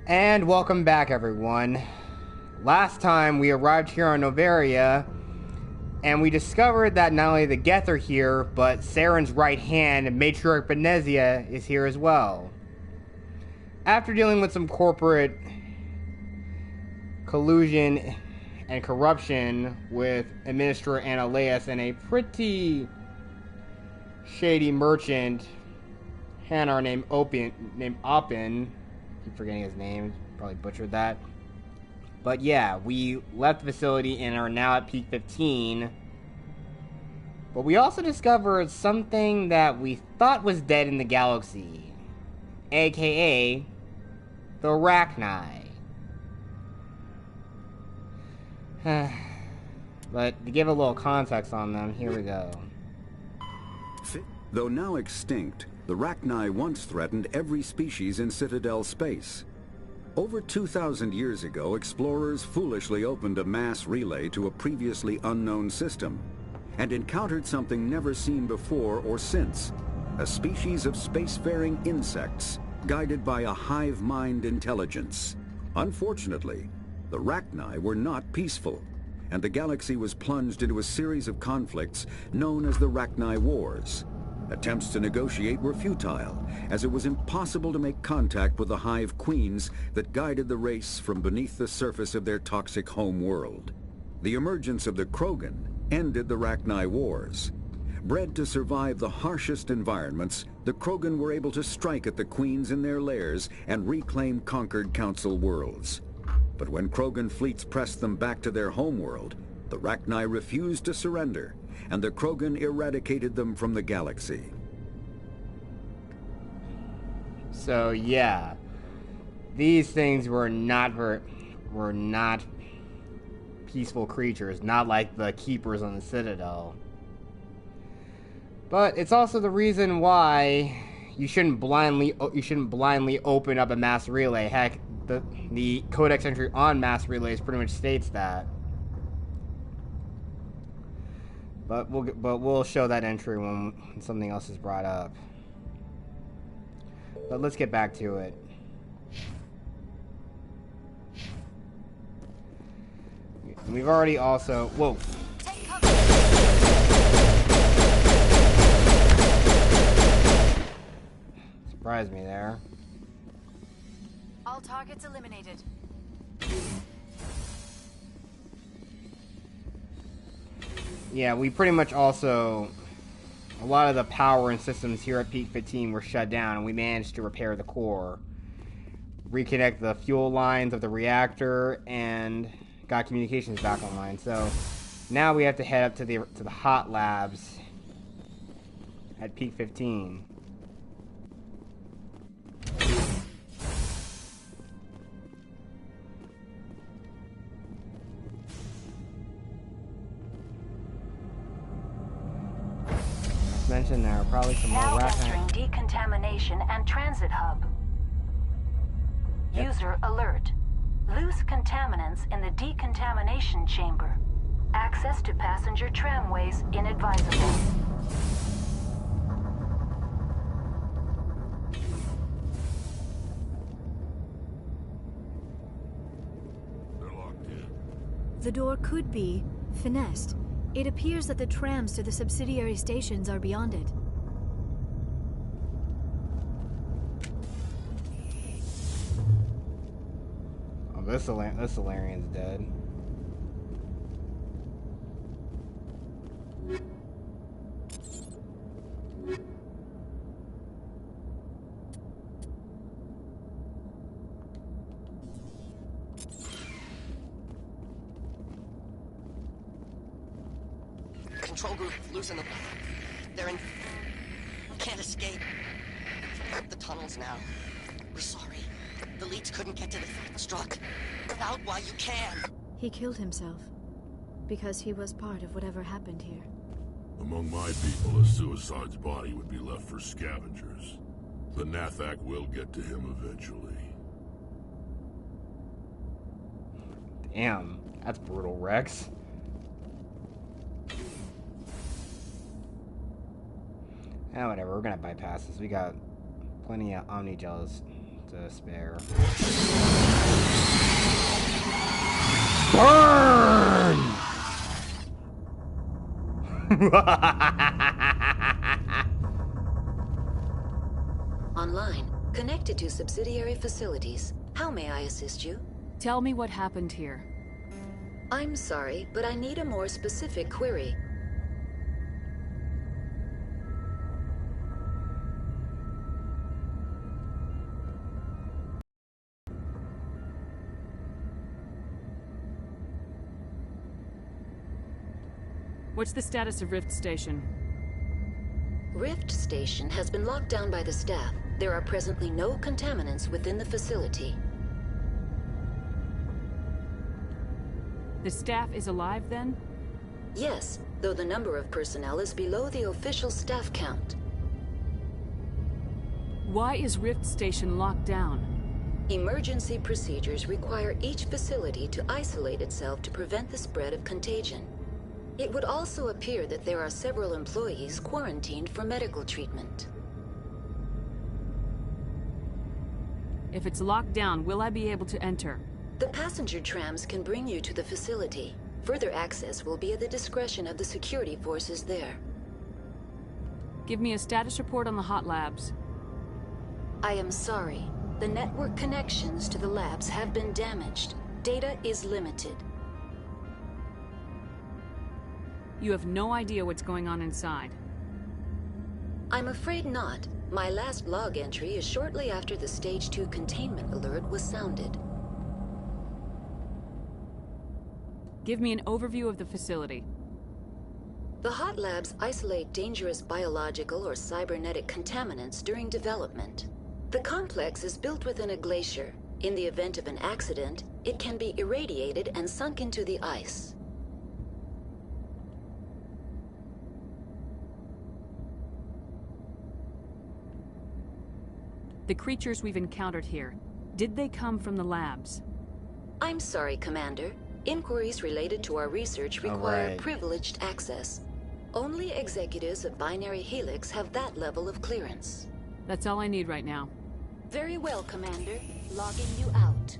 And welcome back, everyone. Last time we arrived here on Noveria, and we discovered that not only the Geth are here, but Saren's right hand, Matriarch Benezia, is here as well. After dealing with some corporate collusion and corruption with Administrator Annaleus and a pretty shady merchant, Hanar named Oppen. Keep forgetting his name, probably butchered that. But yeah, we left the facility and are now at peak 15. But we also discovered something that we thought was dead in the galaxy, aka the Rachni. But to give a little context on them, here we go. Though now extinct, the Rachni once threatened every species in Citadel space. Over 2,000 years ago, explorers foolishly opened a mass relay to a previously unknown system and encountered something never seen before or since, a species of spacefaring insects guided by a hive mind intelligence. Unfortunately, the Rachni were not peaceful, and the galaxy was plunged into a series of conflicts known as the Rachni Wars. Attempts to negotiate were futile, as it was impossible to make contact with the Hive Queens that guided the race from beneath the surface of their toxic home world. The emergence of the Krogan ended the Rachni Wars. Bred to survive the harshest environments, the Krogan were able to strike at the Queens in their lairs and reclaim conquered Council worlds. But when Krogan fleets pressed them back to their homeworld, the Rachni refused to surrender, and the Krogan eradicated them from the galaxy. So yeah, these things were not peaceful creatures, not like the keepers on the Citadel. But it's also the reason why you shouldn't blindly open up a mass relay. Heck, the codex entry on mass relays pretty much states that. But we'll show that entry when something else is brought up. But let's get back to it. We've already also... Whoa. Surprised me there. All targets eliminated. Yeah, we pretty much also... A lot of the power and systems here at Peak 15 were shut down, and we managed to repair the core. Reconnect the fuel lines of the reactor, and got communications back online. So, now we have to head up to the hot labs at Peak 15. Mentioned there are probably some more now Rachni. entering decontamination and transit hub. Yep. User alert. Loose contaminants in the decontamination chamber. Access to passenger tramways inadvisable. They're locked in. The door could be finessed. It appears that the trams to the subsidiary stations are beyond it. Oh, this Solarian's dead. Control group, loosen them. They're in... Can't escape. The tunnels now. We're sorry. The leads couldn't get to the struck. Out while you can. He killed himself because he was part of whatever happened here. Among my people, a suicide's body would be left for scavengers. The Nathak will get to him eventually. Damn, that's brutal, Wrex. Whatever, we're gonna bypass this. We got plenty of Omni Gels to spare. Burn! Online, connected to subsidiary facilities. How may I assist you? Tell me what happened here. I'm sorry, but I need a more specific query. What's the status of Rift Station? Rift Station has been locked down by the staff. There are presently no contaminants within the facility. The staff is alive then? Yes, though the number of personnel is below the official staff count. Why is Rift Station locked down? Emergency procedures require each facility to isolate itself to prevent the spread of contagion. It would also appear that there are several employees quarantined for medical treatment. If it's locked down, will I be able to enter? The passenger trams can bring you to the facility. Further access will be at the discretion of the security forces there. Give me a status report on the hot labs. I am sorry. The network connections to the labs have been damaged. Data is limited. You have no idea what's going on inside. I'm afraid not. My last log entry is shortly after the Stage 2 containment alert was sounded. Give me an overview of the facility. The hot labs isolate dangerous biological or cybernetic contaminants during development. The complex is built within a glacier. In the event of an accident, it can be irradiated and sunk into the ice. The creatures we've encountered here, did they come from the labs? I'm sorry, Commander. Inquiries related to our research require privileged access. Only executives of Binary Helix have that level of clearance. That's all I need right now. Very well, Commander. Logging you out.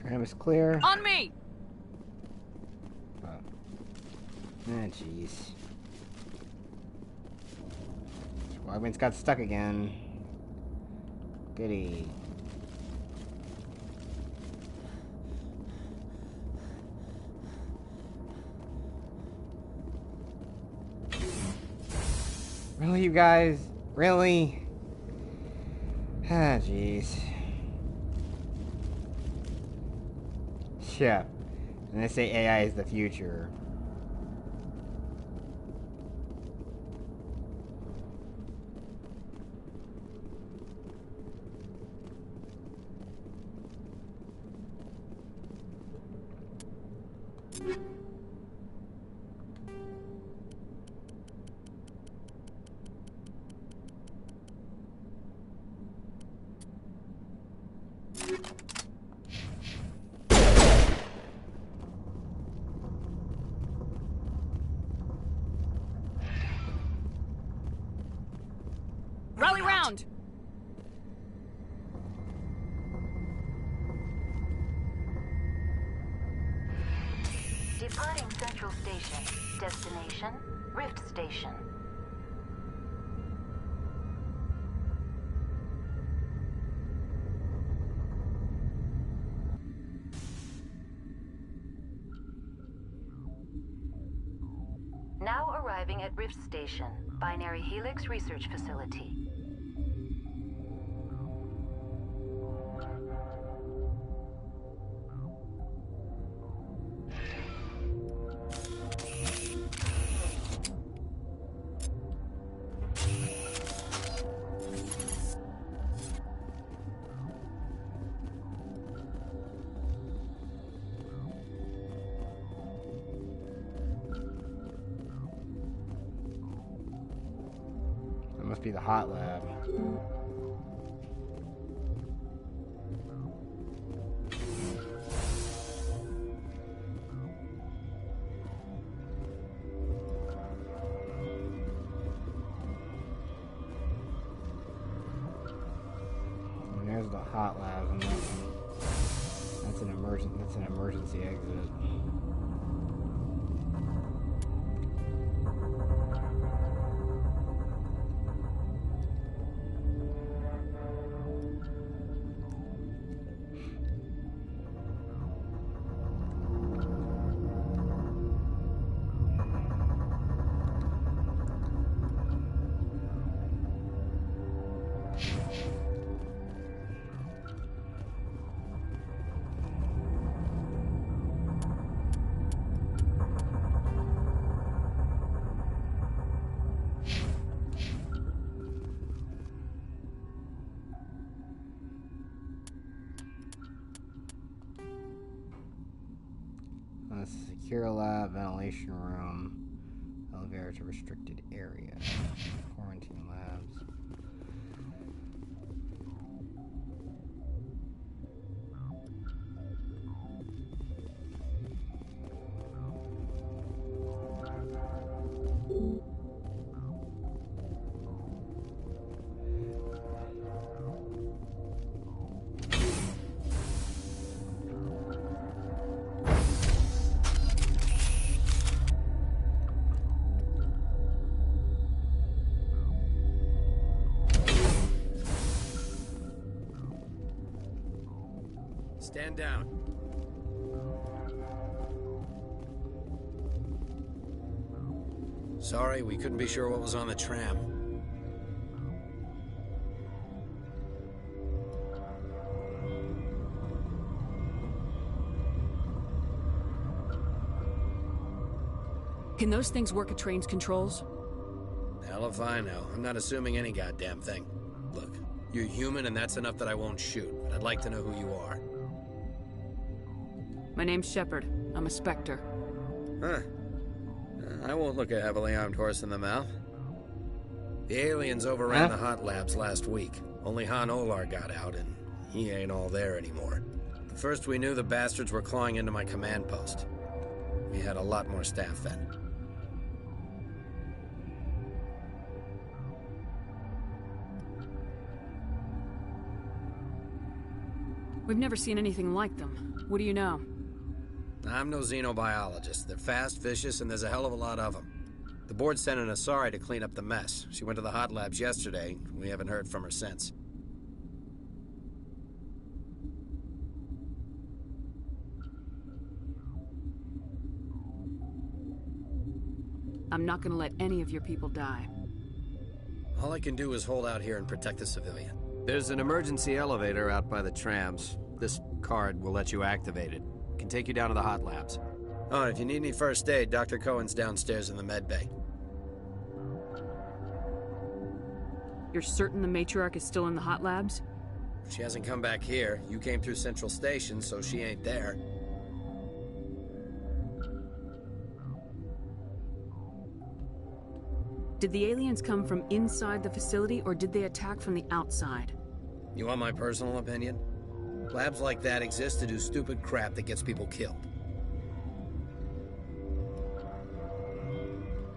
Tram is clear. On me! Oh. Ah, jeez. Squadwin's got stuck again. Goody. Really, you guys? Really? Ah, jeez. Yeah. And they say AI is the future. Rally round! Departing Central Station. Destination, Rift Station. Now arriving at Rift Station, Binary Helix Research Facility. That must be the hot lab. And there's the hot lab, and that's an emergency exit. Secure lab, ventilation room, elevator to restricted area, quarantine labs. Stand down. Sorry, we couldn't be sure what was on the tram. Can those things work at train's controls? Hell if I know. I'm not assuming any goddamn thing. Look, you're human and that's enough that I won't shoot, but I'd like to know who you are. My name's Shepard. I'm a Spectre. Huh. I won't look a heavily armed horse in the mouth. The aliens overran the hot labs last week. Only Han Olar got out, and he ain't all there anymore. The first we knew, the bastards were clawing into my command post. We had a lot more staff then. We've never seen anything like them. What do you know? I'm no xenobiologist. They're fast, vicious, and there's a hell of a lot of them. The board sent an Asari to clean up the mess. She went to the hot labs yesterday. We haven't heard from her since. I'm not gonna let any of your people die. All I can do is hold out here and protect the civilian. There's an emergency elevator out by the trams. This card will let you activate it. Can take you down to the hot labs. Oh, and if you need any first aid, Dr. Cohen's downstairs in the med bay. You're certain the Matriarch is still in the hot labs? She hasn't come back here. You came through Central Station, so she ain't there. Did the aliens come from inside the facility, or did they attack from the outside? You want my personal opinion? Labs like that exist to do stupid crap that gets people killed.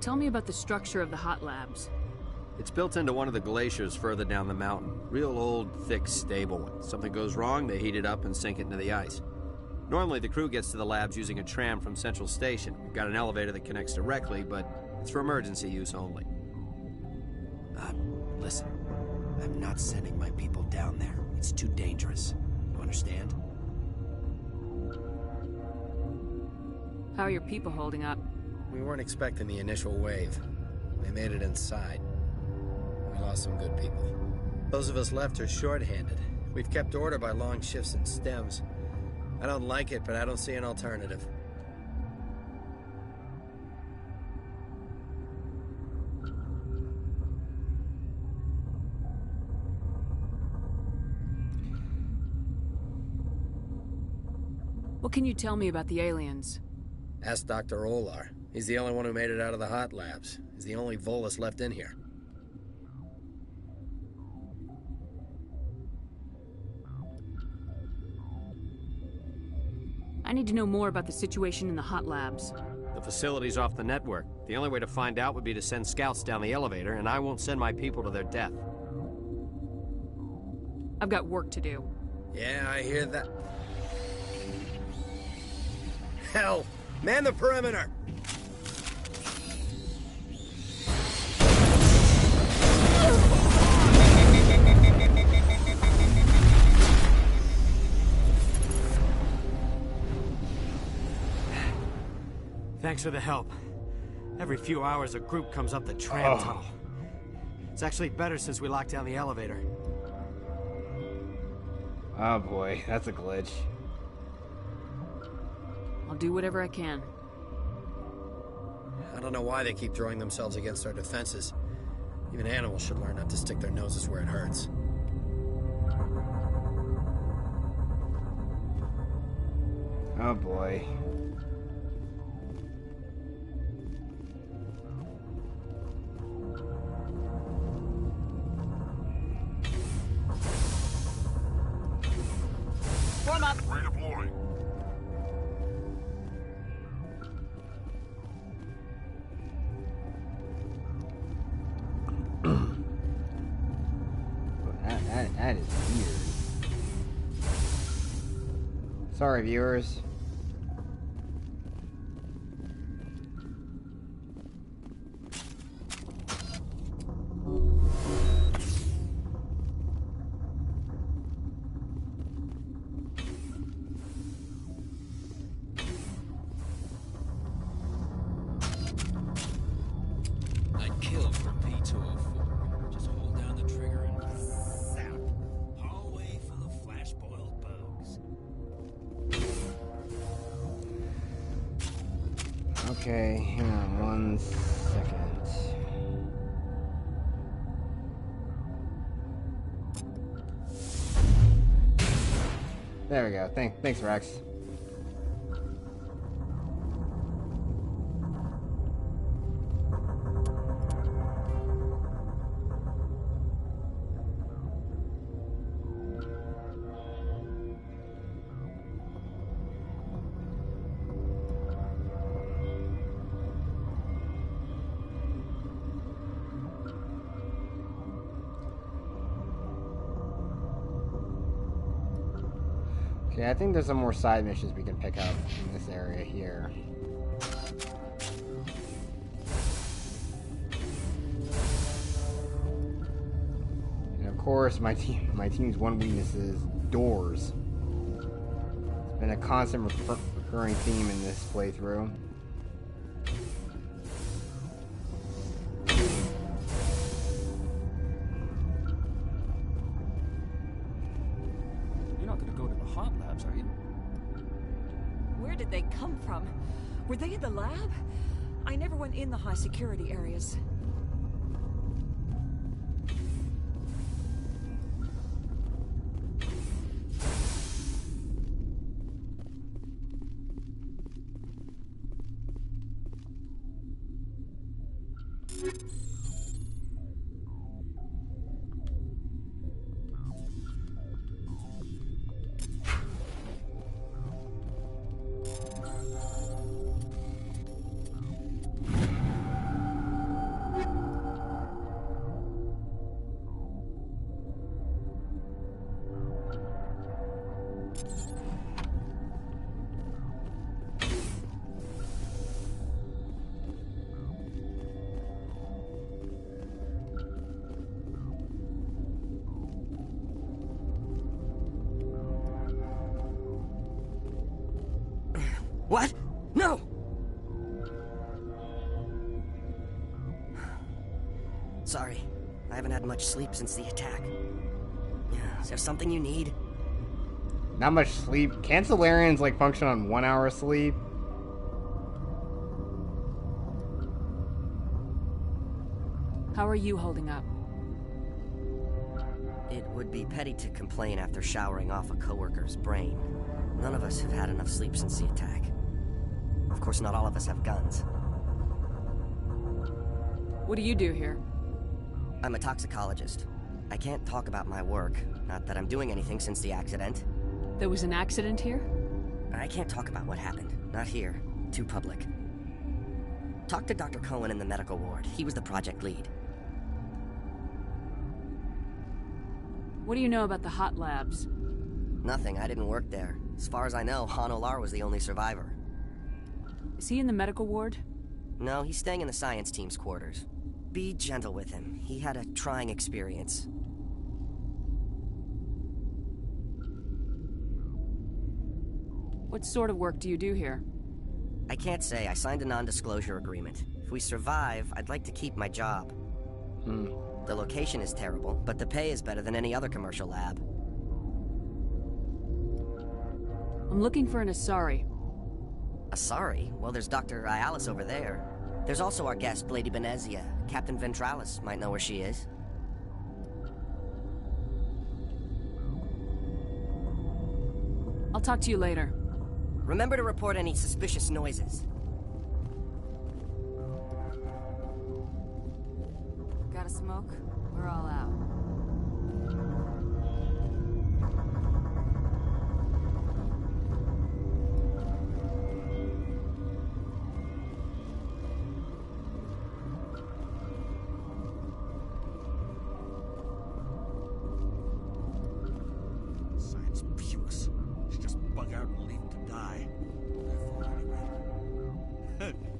Tell me about the structure of the hot labs. It's built into one of the glaciers further down the mountain. Real old, thick, stable one. Something goes wrong, they heat it up and sink it into the ice. Normally, the crew gets to the labs using a tram from Central Station. We've got an elevator that connects directly, but it's for emergency use only. Listen. I'm not sending my people down there. It's too dangerous. You understand? How are your people holding up? We weren't expecting the initial wave. They made it inside. We lost some good people. Those of us left are short-handed. We've kept order by long shifts and stems. I don't like it, but I don't see an alternative. What can you tell me about the aliens? Ask Dr. Olar. He's the only one who made it out of the hot labs. He's the only Volus left in here. I need to know more about the situation in the hot labs. The facility's off the network. The only way to find out would be to send scouts down the elevator, and I won't send my people to their death. I've got work to do. Yeah, I hear that. Hell! Man the perimeter! Thanks for the help. Every few hours a group comes up the tram tunnel. It's actually better since we locked down the elevator. Oh boy, that's a glitch. I'll do whatever I can. I don't know why they keep throwing themselves against our defenses. Even animals should learn not to stick their noses where it hurts. Oh boy. Warm up. Redeploying. That is weird. Sorry, viewers. I'd kill for P204. Just hold down the trigger and zap. Hallway full of flash-boiled bugs. Okay, hang on 1 second. There we go. Thanks, Wrex. Okay, I think there's some more side missions we can pick up in this area here. And of course, my team's one weakness is doors. It's been a constant recurring theme in this playthrough. Where did they come from? Were they in the lab? I never went in the high security areas. What? No! Sorry. I haven't had much sleep since the attack. Is there something you need? Not much sleep. Can't Solarians, like, function on 1 hour sleep? How are you holding up? It would be petty to complain after showering off a coworker's brain. None of us have had enough sleep since the attack. Of course, not all of us have guns. What do you do here? I'm a toxicologist. I can't talk about my work. Not that I'm doing anything since the accident. There was an accident here? I can't talk about what happened. Not here. Too public. Talk to Dr. Cohen in the medical ward. He was the project lead. What do you know about the hot labs? Nothing. I didn't work there. As far as I know, Han Olar was the only survivor. Is he in the medical ward? No, he's staying in the science team's quarters. Be gentle with him. He had a trying experience. What sort of work do you do here? I can't say. I signed a non-disclosure agreement. If we survive, I'd like to keep my job. The location is terrible, but the pay is better than any other commercial lab. I'm looking for an Asari. Asari? Well, there's Dr. Ayalis over there. There's also our guest, Lady Benezia. Captain Ventralis might know where she is. I'll talk to you later. Remember to report any suspicious noises. Got a smoke? We're all out. Science pukes. Should just bug out and leave him to die.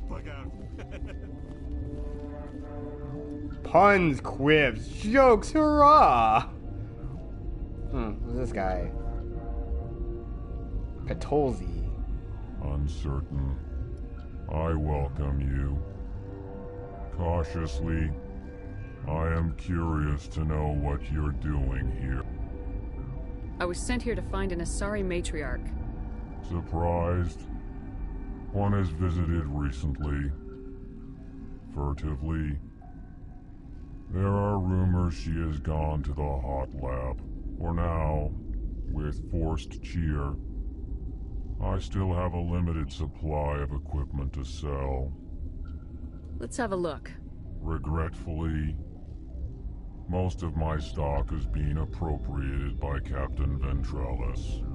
Bug out. Puns, quips, jokes, hurrah! Who's this guy? Patolzi. Uncertain. I welcome you. Cautiously, I am curious to know what you're doing here. I was sent here to find an Asari Matriarch. Surprised? One has visited recently. Furtively. There are rumors she has gone to the hot lab. For now, with forced cheer, I still have a limited supply of equipment to sell. Let's have a look. Regretfully, most of my stock is being appropriated by Captain Ventralis.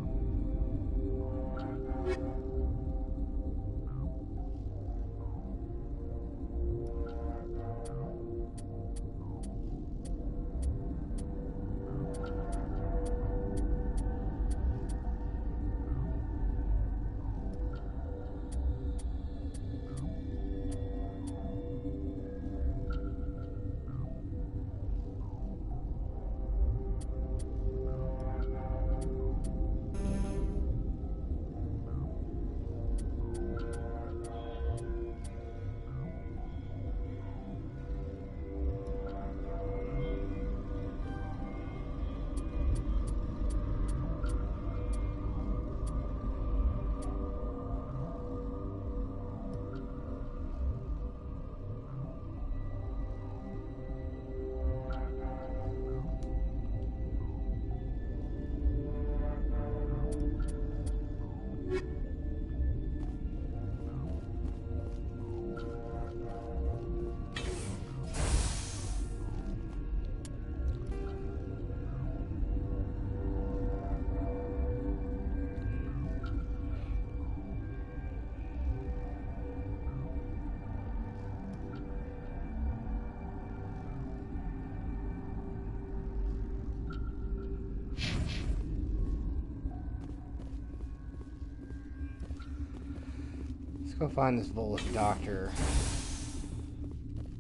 Let's go find this Volus doctor.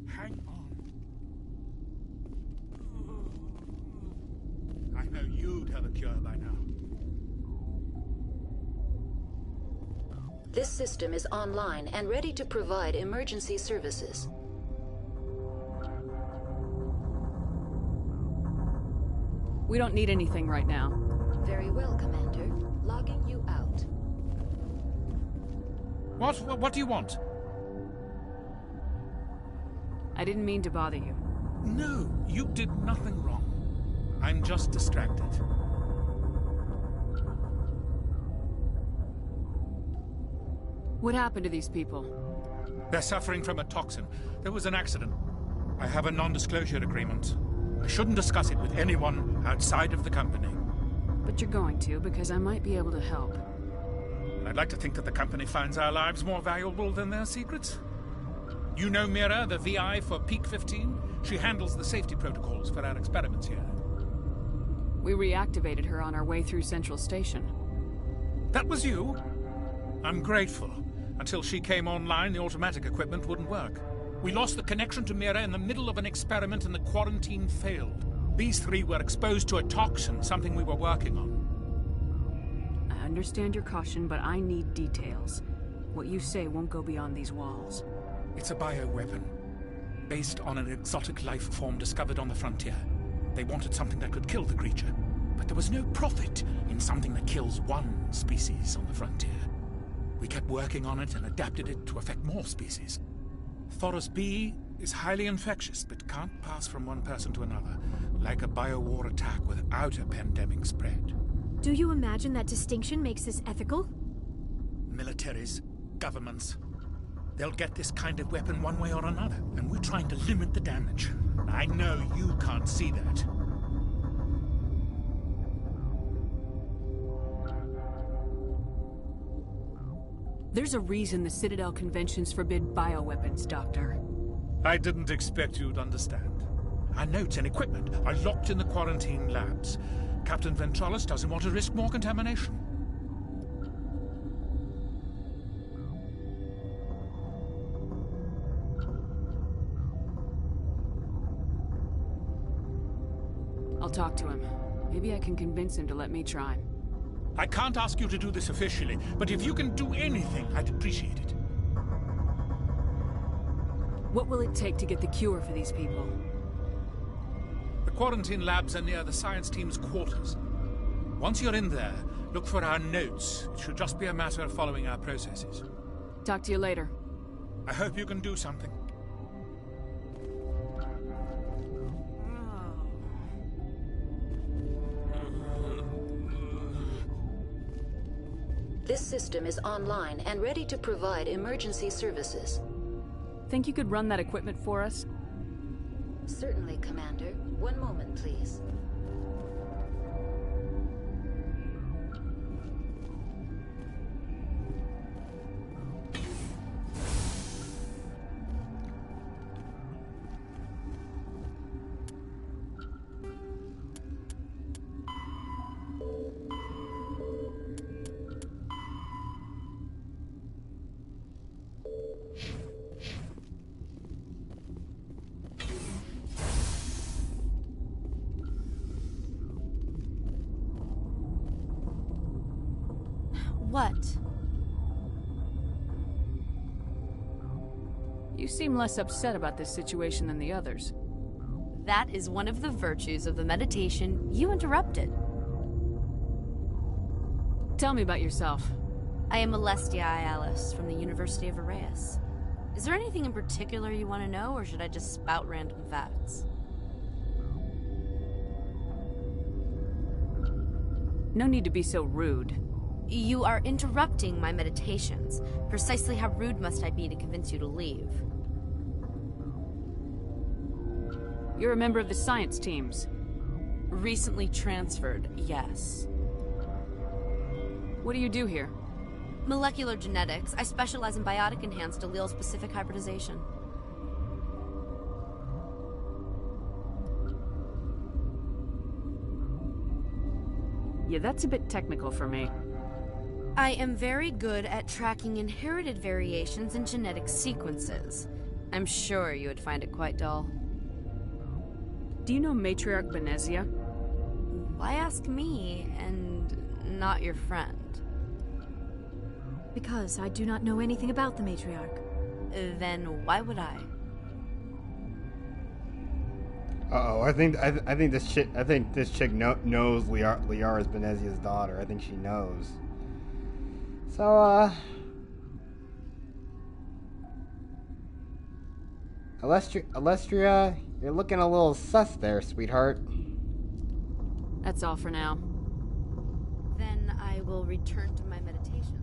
Hang on. I know you'd have a cure by now. This system is online and ready to provide emergency services. We don't need anything right now. Very well, Commander. Logging you out. What do you want? I didn't mean to bother you. No, you did nothing wrong. I'm just distracted. What happened to these people? They're suffering from a toxin. There was an accident. I have a non-disclosure agreement. I shouldn't discuss it with anyone outside of the company. But you're going to, because I might be able to help. I'd like to think that the company finds our lives more valuable than their secrets. You know Mira, the VI for Peak 15? She handles the safety protocols for our experiments here. We reactivated her on our way through Central Station. That was you? I'm grateful. Until she came online, the automatic equipment wouldn't work. We lost the connection to Mira in the middle of an experiment and the quarantine failed. These three were exposed to a toxin, something we were working on. I understand your caution, but I need details. What you say won't go beyond these walls. It's a bioweapon, based on an exotic life form discovered on the frontier. They wanted something that could kill the creature, but there was no profit in something that kills one species on the frontier. We kept working on it and adapted it to affect more species. Thoros B is highly infectious, but can't pass from one person to another, like a biowar attack without a pandemic spread. Do you imagine that distinction makes this ethical? Militaries, governments, they'll get this kind of weapon one way or another, and we're trying to limit the damage. I know you can't see that. There's a reason the Citadel conventions forbid bioweapons, Doctor. I didn't expect you'd understand. Our notes and equipment are locked in the quarantine labs. Captain Ventralis doesn't want to risk more contamination. I'll talk to him. Maybe I can convince him to let me try. I can't ask you to do this officially, but if you can do anything, I'd appreciate it. What will it take to get the cure for these people? The quarantine labs are near the science team's quarters. Once you're in there, look for our notes. It should just be a matter of following our processes. Talk to you later. I hope you can do something. This system is online and ready to provide emergency services. Think you could run that equipment for us? Certainly, Commander. One moment, please. What? You seem less upset about this situation than the others. That is one of the virtues of the meditation you interrupted. Tell me about yourself. I am Alestia Alice from the University of Arraeus. Is there anything in particular you want to know, or should I just spout random facts? No need to be so rude. You are interrupting my meditations. Precisely how rude must I be to convince you to leave? You're a member of the science teams. Recently transferred, yes. What do you do here? Molecular genetics. I specialize in biotic-enhanced allele-specific hybridization. Yeah, that's a bit technical for me. I am very good at tracking inherited variations in genetic sequences. I'm sure you would find it quite dull. Do you know Matriarch Benezia? Why ask me and not your friend? Because I do not know anything about the Matriarch. Then why would I? Uh-oh, I think this chick knows Liara's Benezia's daughter. I think she knows. So, Alestria, you're looking a little sus there, sweetheart. That's all for now. Then I will return to my meditations.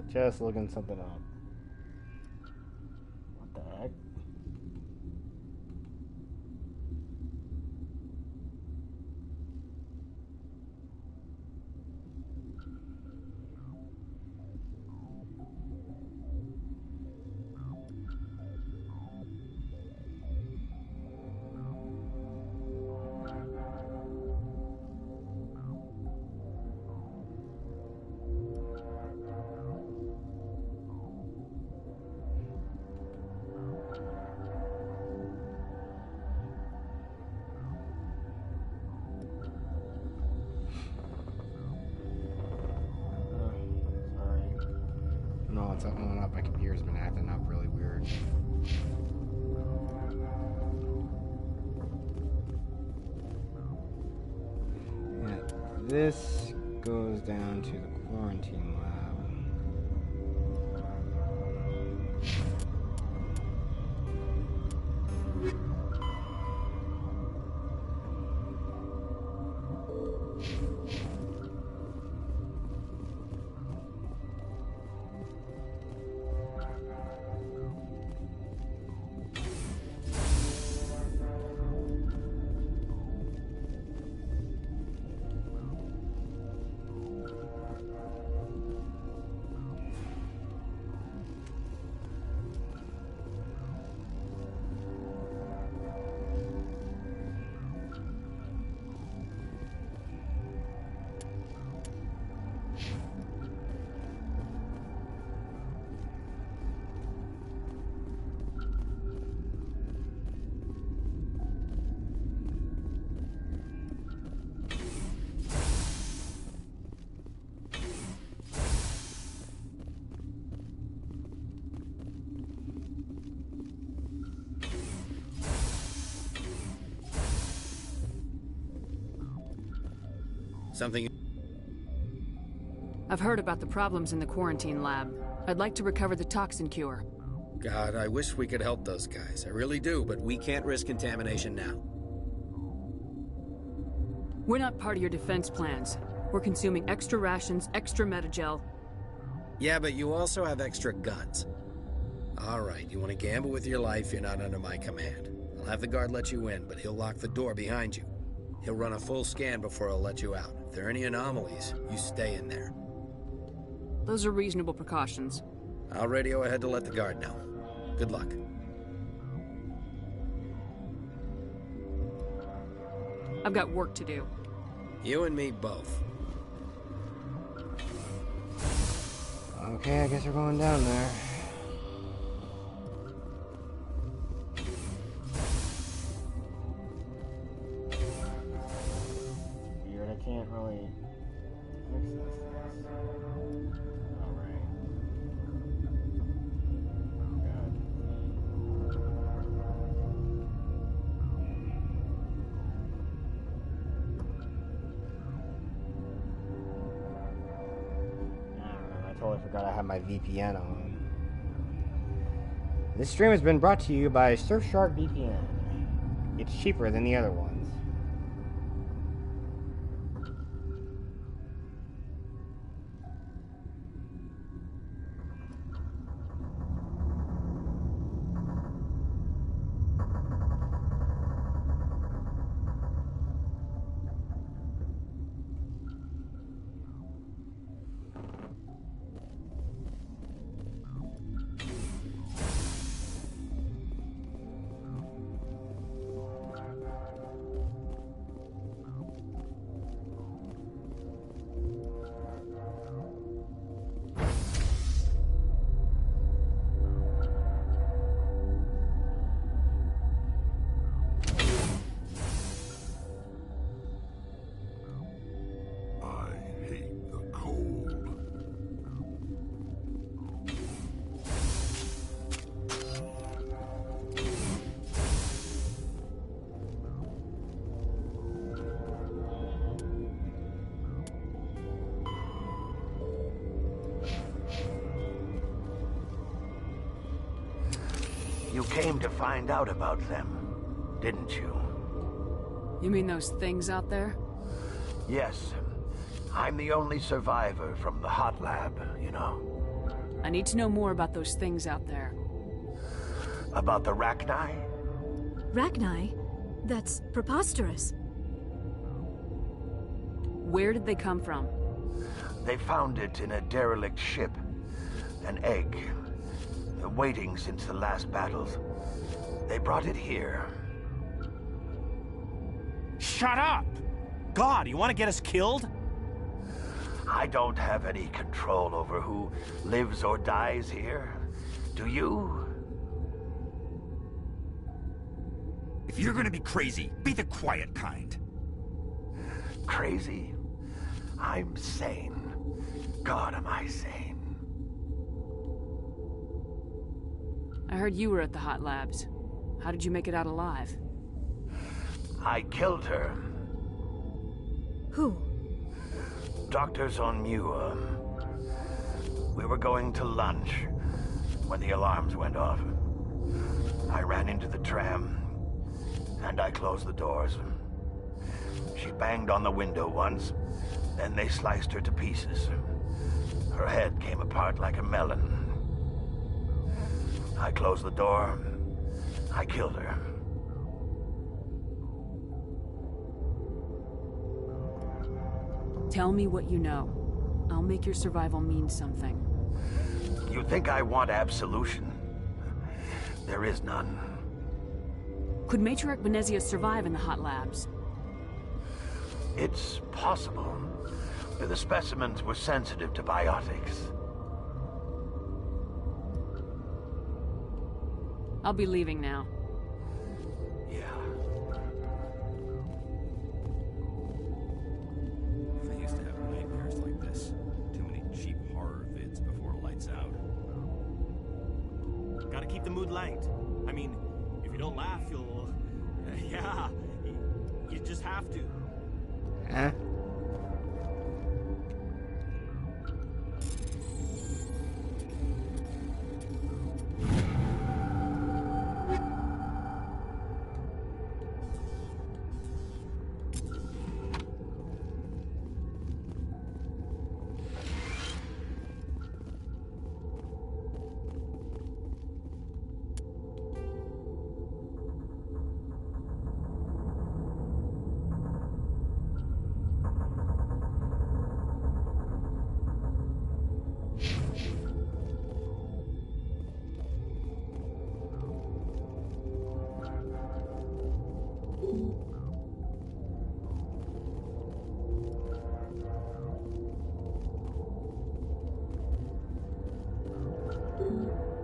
Just looking something up. What the heck? No, it's up. My computer's been acting up really weird. Yeah, this goes down to the quarantine lab. Something... I've heard about the problems in the quarantine lab. I'd like to recover the toxin cure. God, I wish we could help those guys. I really do, but we can't risk contamination now. We're not part of your defense plans. We're consuming extra rations, extra metagel. Yeah, but you also have extra guns. Alright, you want to gamble with your life, you're not under my command. I'll have the guard let you in, but he'll lock the door behind you. He'll run a full scan before he'll let you out. If there are any anomalies, you stay in there. Those are reasonable precautions. I'll radio ahead to let the guard know. Good luck. I've got work to do. You and me both. Okay, I guess we're going down there. Weird, I can't really fix this. Alright. Oh god. I totally forgot I had my VPN on. This stream has been brought to you by Surfshark VPN. It's cheaper than the other ones. You came to find out about them, didn't you? You mean those things out there? Yes. I'm the only survivor from the hot lab, you know. I need to know more about those things out there. About the Rachni? Rachni? That's preposterous. Where did they come from? They found it in a derelict ship. An egg. Waiting since the last battles. They brought it here. Shut up! God, you want to get us killed? I don't have any control over who lives or dies here. Do you? If you're gonna be crazy, be the quiet kind. Crazy? I'm sane. God, am I sane. I heard you were at the hot labs. How did you make it out alive? I killed her. Who? Doctors on Muir. We were going to lunch when the alarms went off. I ran into the tram, and I closed the doors. She banged on the window once, then they sliced her to pieces. Her head came apart like a melon. I closed the door. I killed her. Tell me what you know. I'll make your survival mean something. You think I want absolution? There is none. Could Matriarch Benezia survive in the hot labs? It's possible. The specimens were sensitive to biotics. I'll be leaving now. Yeah. I used to have nightmares like this. Too many cheap horror vids before lights out. Gotta keep the mood light. I mean, if you don't laugh, you'll... yeah, you just have to. Huh?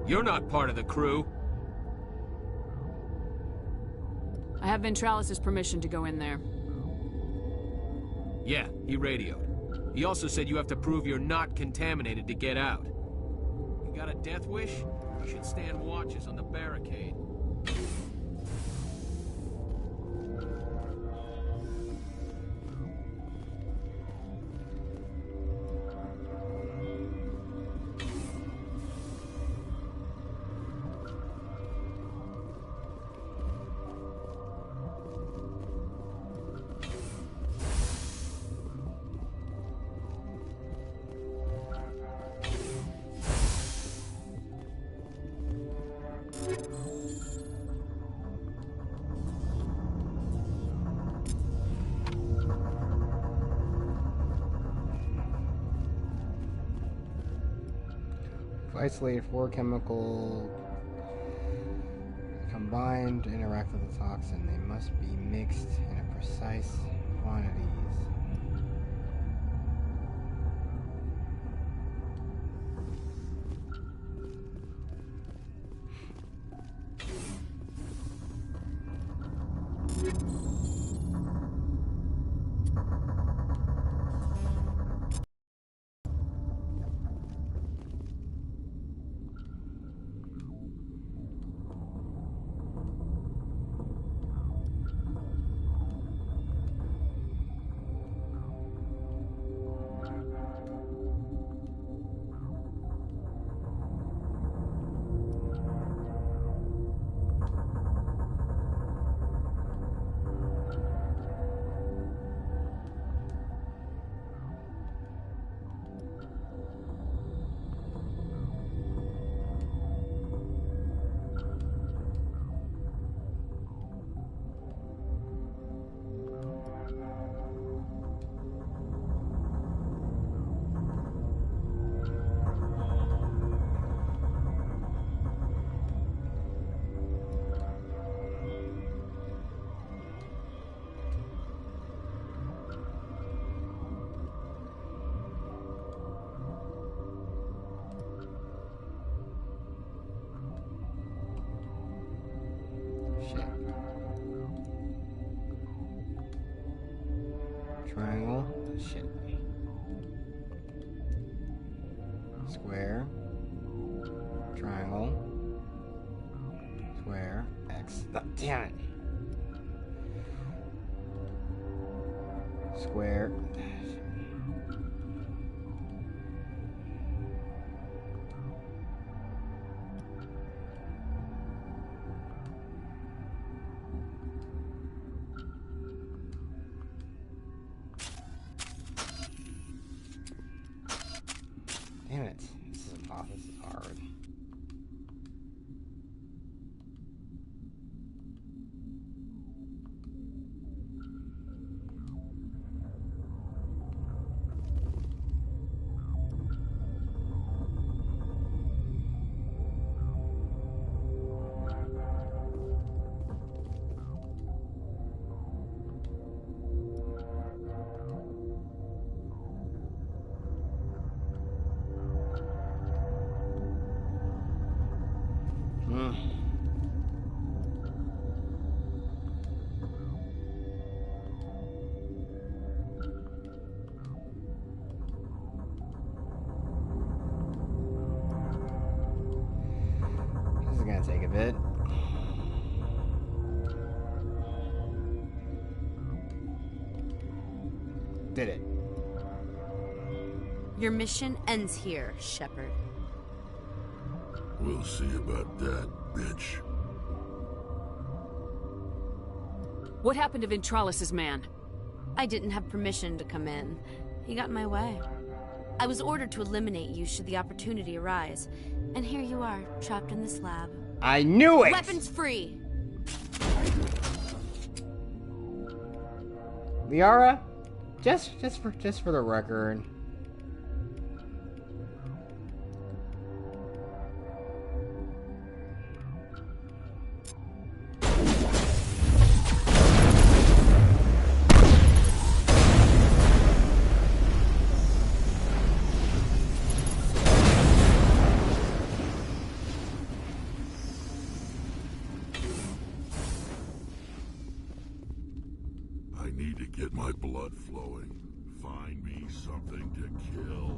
You're not part of the crew. I have Ventralis' permission to go in there. Yeah, he radioed. He also said you have to prove you're not contaminated to get out. You got a death wish? You should stand watches on the barricade. Isolated 4 chemical combined to interact with the toxin. They must be mixed in a precise quantities. Triangle. Shit. Square. Triangle. Square. X. Oh, damn it. Square. Damn it. This is impossible. This is hard. This is gonna take a bit. Did it. Your mission ends here, Shepard. We'll see about that, bitch. What happened to Ventralis' man? I didn't have permission to come in. He got in my way. I was ordered to eliminate you should the opportunity arise. And here you are, trapped in this lab. I knew it! Weapons free! Liara, just for the record. thing to kill.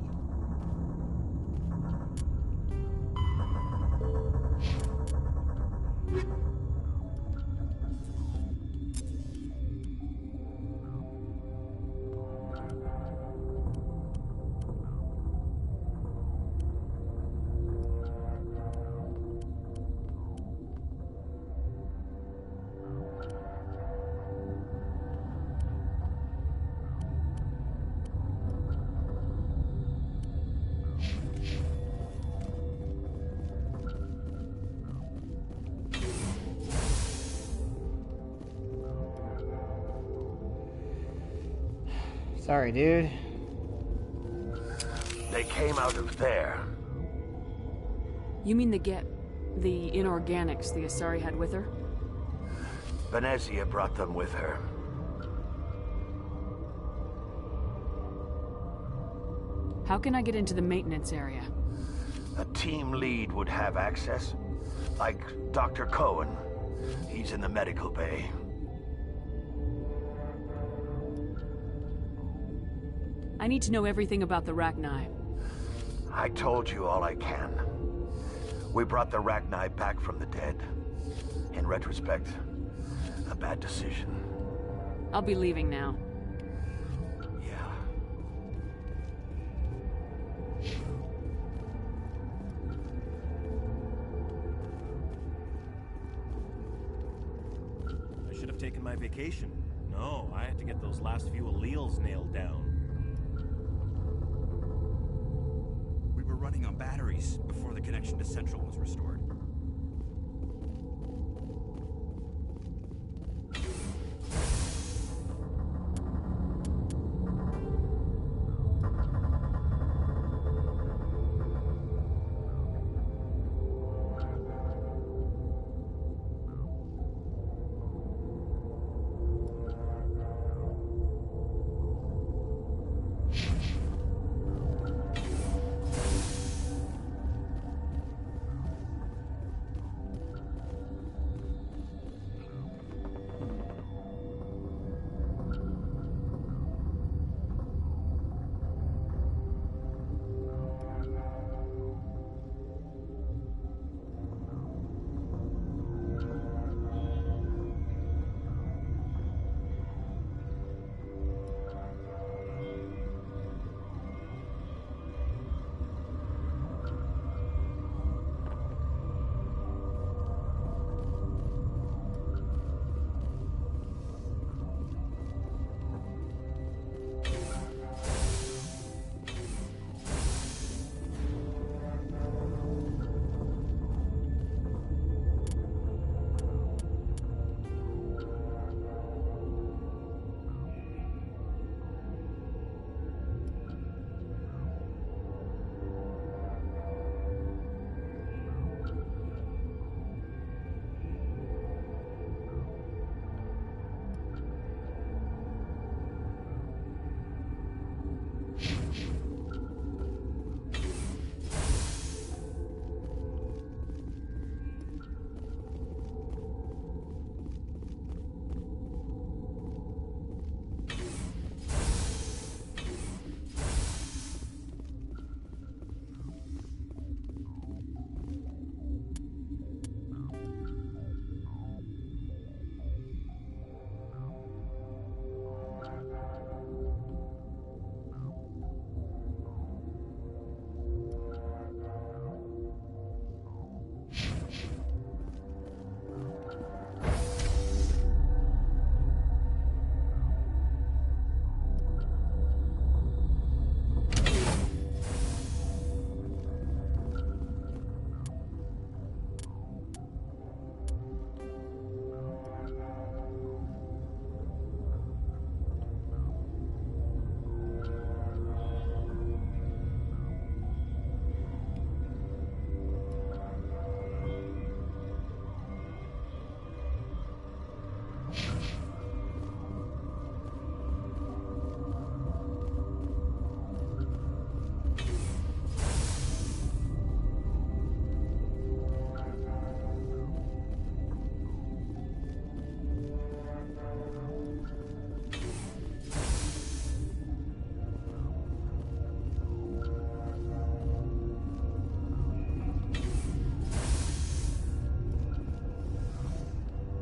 Sorry, dude. They came out of there. You mean the Geth, the inorganics the Asari had with her? Benezia brought them with her. How can I get into the maintenance area? A team lead would have access. Like Dr. Cohen. He's in the medical bay. I need to know everything about the Rachni. I told you all I can. We brought the Rachni back from the dead. In retrospect, a bad decision. I'll be leaving now. Yeah. I should have taken my vacation. No, I had to get those last few alleles nailed down. We were running on batteries before the connection to Central was restored.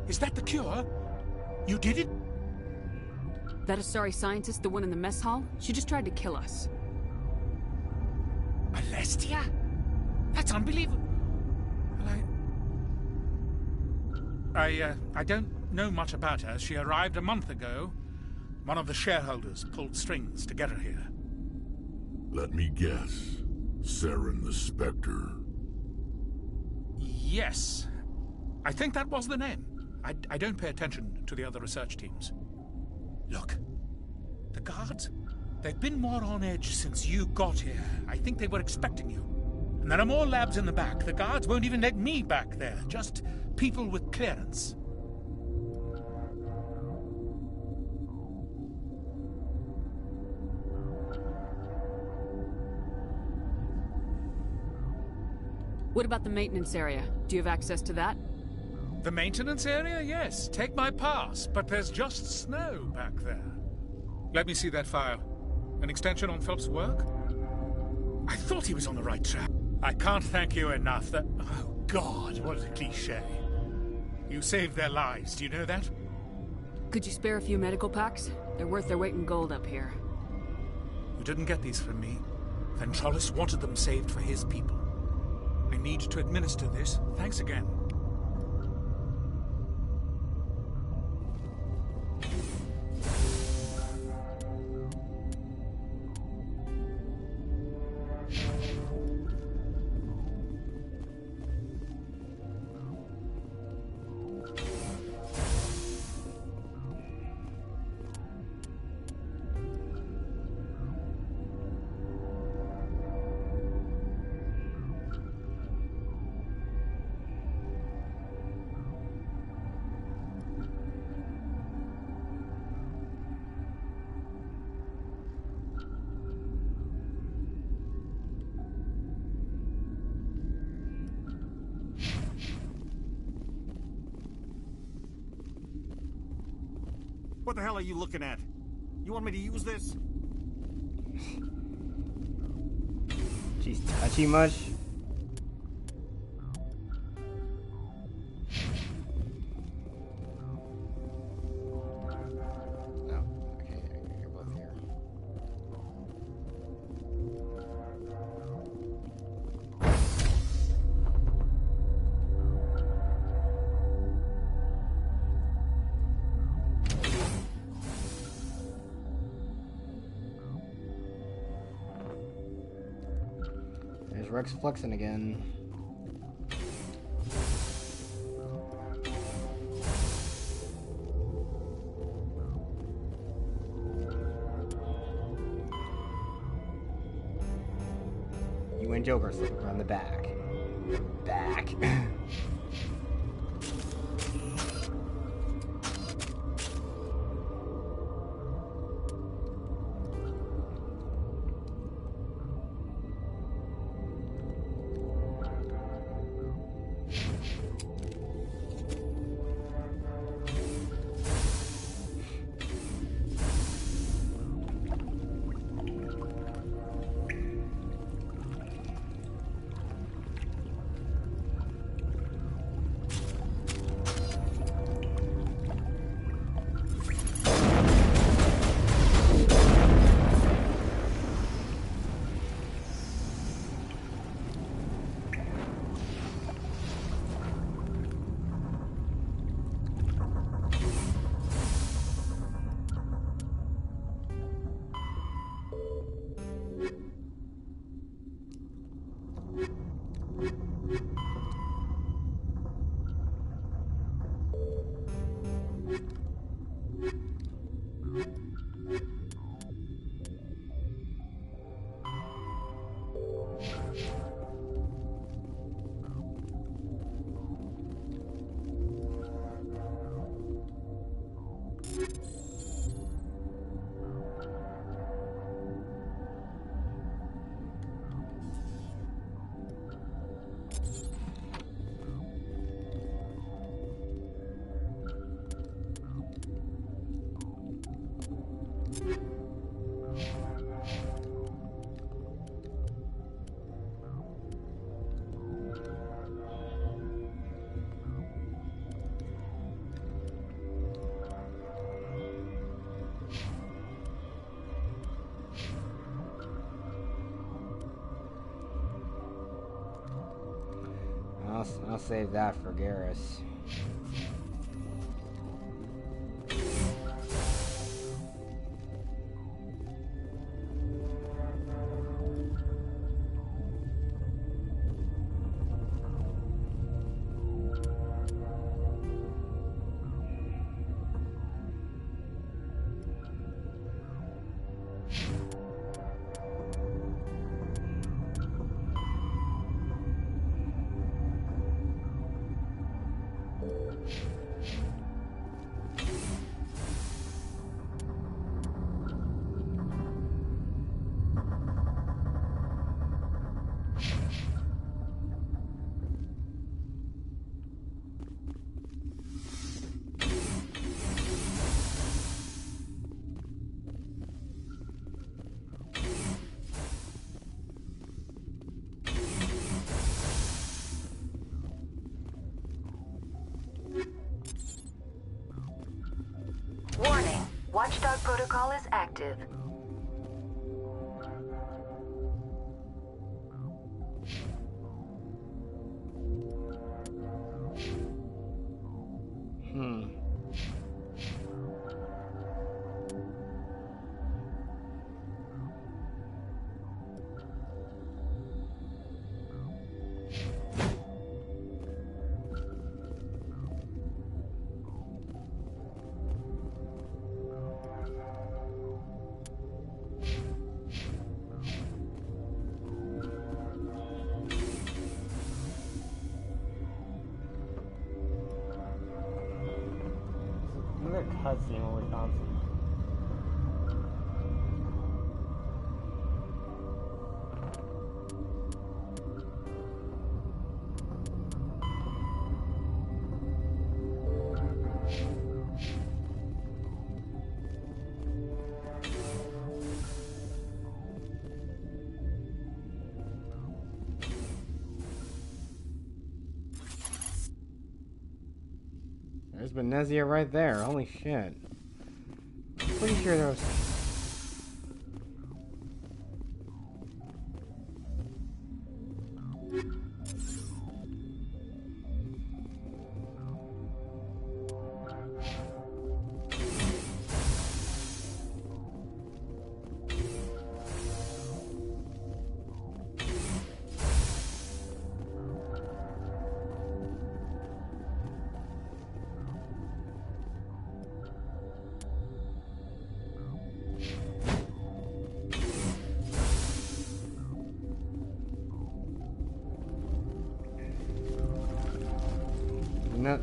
Is that the cure? You did it? That Asari scientist, the one in the mess hall? She just tried to kill us. Alestia? That's unbelievable. Well, I don't know much about her. She arrived a month ago. One of the shareholders pulled strings to get her here. Let me guess. Saren the Spectre. Yes. I think that was the name. I don't pay attention to the other research teams. Look, the guards, they've been more on edge since you got here. I think they were expecting you. And there are more labs in the back. The guards won't even let me back there. Just people with clearance. What about the maintenance area? Do you have access to that? The maintenance area? Yes. Take my pass. But there's just snow back there. Let me see that file. An extension on Phelps' work? I thought he was on the right track. I can't thank you enough that... Oh, God, what a cliché. You saved their lives, do you know that? Could you spare a few medical packs? They're worth their weight in gold up here. You didn't get these from me. Ventrollis wanted them saved for his people. I need to administer this. Thanks again. What the hell are you looking at? You want me to use this? She's touchy much. Wrex flexing again. You and Joker slip around the back. Back. I'll save that for Garrus. Warning, Watchdog protocol is active. Cutscene where we found some. There's Benezia right there. Holy shit. Pretty sure there was.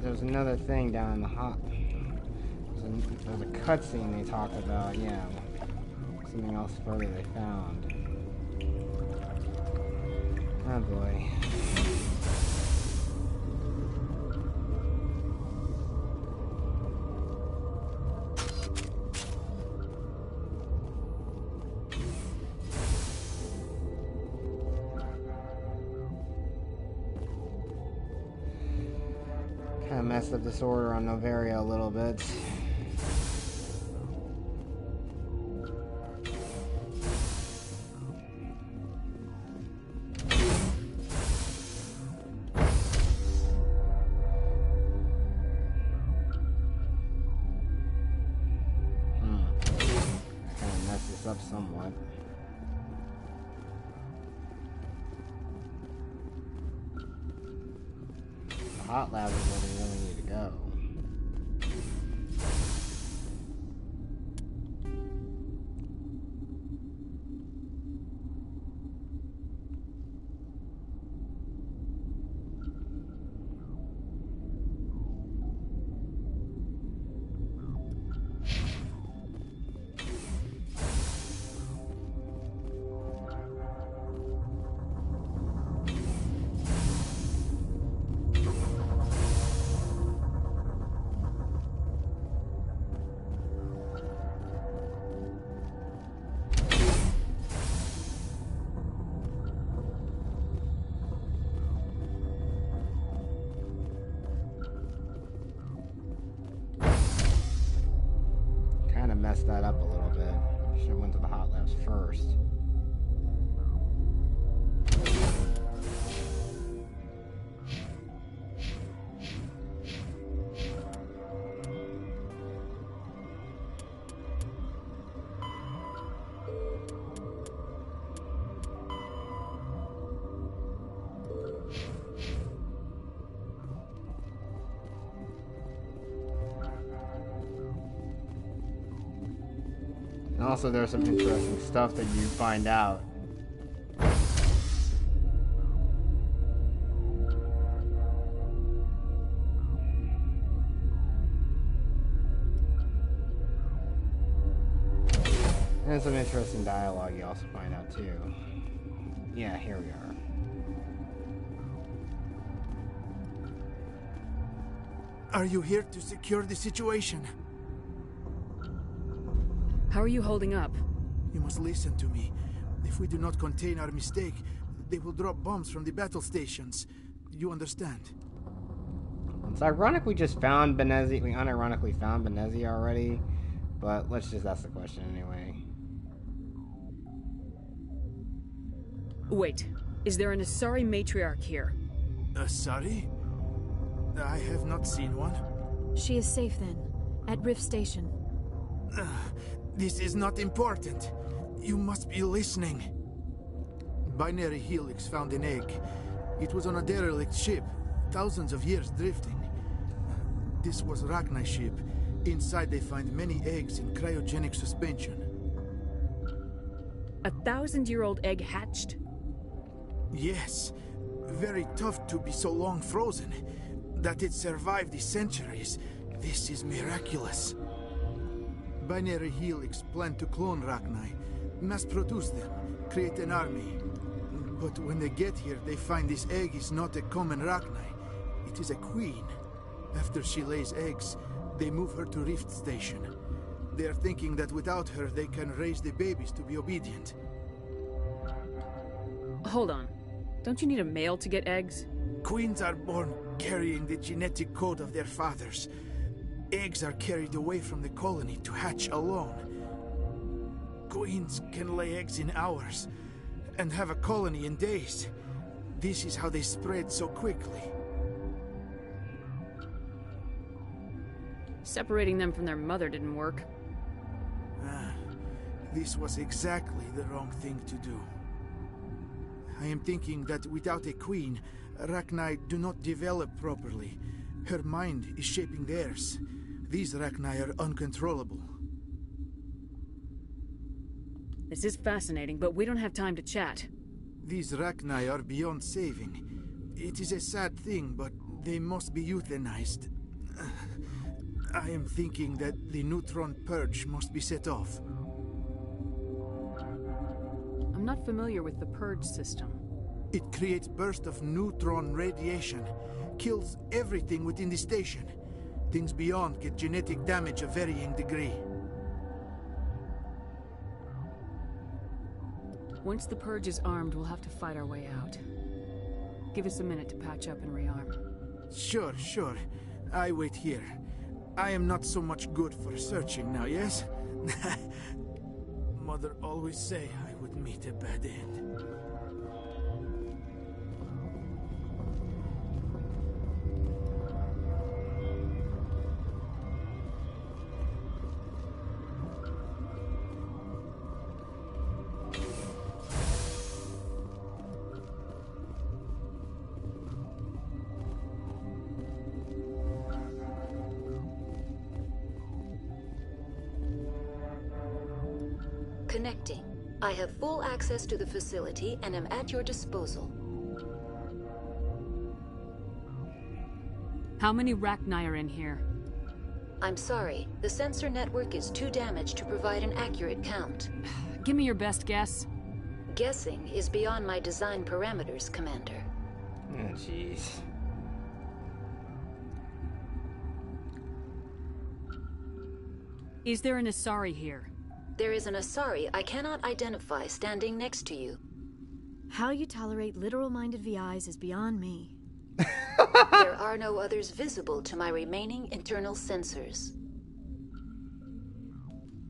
There's another thing down in the hot. There's a cutscene they talk about. Yeah, something else further they found. Oh boy. Kind of messed up this order on Noveria a little bit. Kind of messed this up somewhat. Hot lab is where we really need to go. Messed that up a little bit. Should have went to the hot labs first. And also there's some interesting stuff that you find out. And some interesting dialogue you also find out too. Yeah, here we are. Are you here to secure the situation? How are you holding up? You must listen to me. If we do not contain our mistake, they will drop bombs from the battle stations. You understand? It's ironic we just found Benezia. We unironically found Benezia already. But let's just ask the question anyway. Wait, is there an Asari matriarch here? Asari? I have not seen one. She is safe then, at Rift Station. This is not important. You must be listening. Binary Helix found an egg. It was on a derelict ship, thousands of years drifting. This was Rachni's ship. Inside they find many eggs in cryogenic suspension. A 1,000-year-old egg hatched? Yes. Very tough to be so long frozen. That it survived the centuries. This is miraculous. Binary Helix planned to clone Rachni, mass produce them, create an army. But when they get here, they find this egg is not a common Rachni. It is a queen. After she lays eggs, they move her to Rift Station. They are thinking that without her, they can raise the babies to be obedient. Hold on. Don't you need a male to get eggs? Queens are born carrying the genetic code of their fathers. Eggs are carried away from the colony to hatch alone. Queens can lay eggs in hours and have a colony in days. This is how they spread so quickly. Separating them from their mother didn't work. This was exactly the wrong thing to do. I am thinking that without a queen, Rachni do not develop properly. Her mind is shaping theirs. These Rachni are uncontrollable. This is fascinating, but we don't have time to chat. These Rachni are beyond saving. It is a sad thing, but they must be euthanized. I am thinking that the neutron purge must be set off. I'm not familiar with the purge system. It creates bursts of neutron radiation, kills everything within the station. Things beyond get genetic damage of varying degree. Once the purge is armed, we'll have to fight our way out. Give us a minute to patch up and rearm. Sure. I wait here. I am not so much good for searching now, yes? Mother always say I would meet a bad end. Connecting. I have full access to the facility and am at your disposal. How many Rachni are in here? I'm sorry. The sensor network is too damaged to provide an accurate count. Give me your best guess. Guessing is beyond my design parameters, Commander. Oh, jeez. Is there an Asari here? There is an Asari I cannot identify standing next to you. How you tolerate literal-minded VIs is beyond me. There are no others visible to my remaining internal sensors.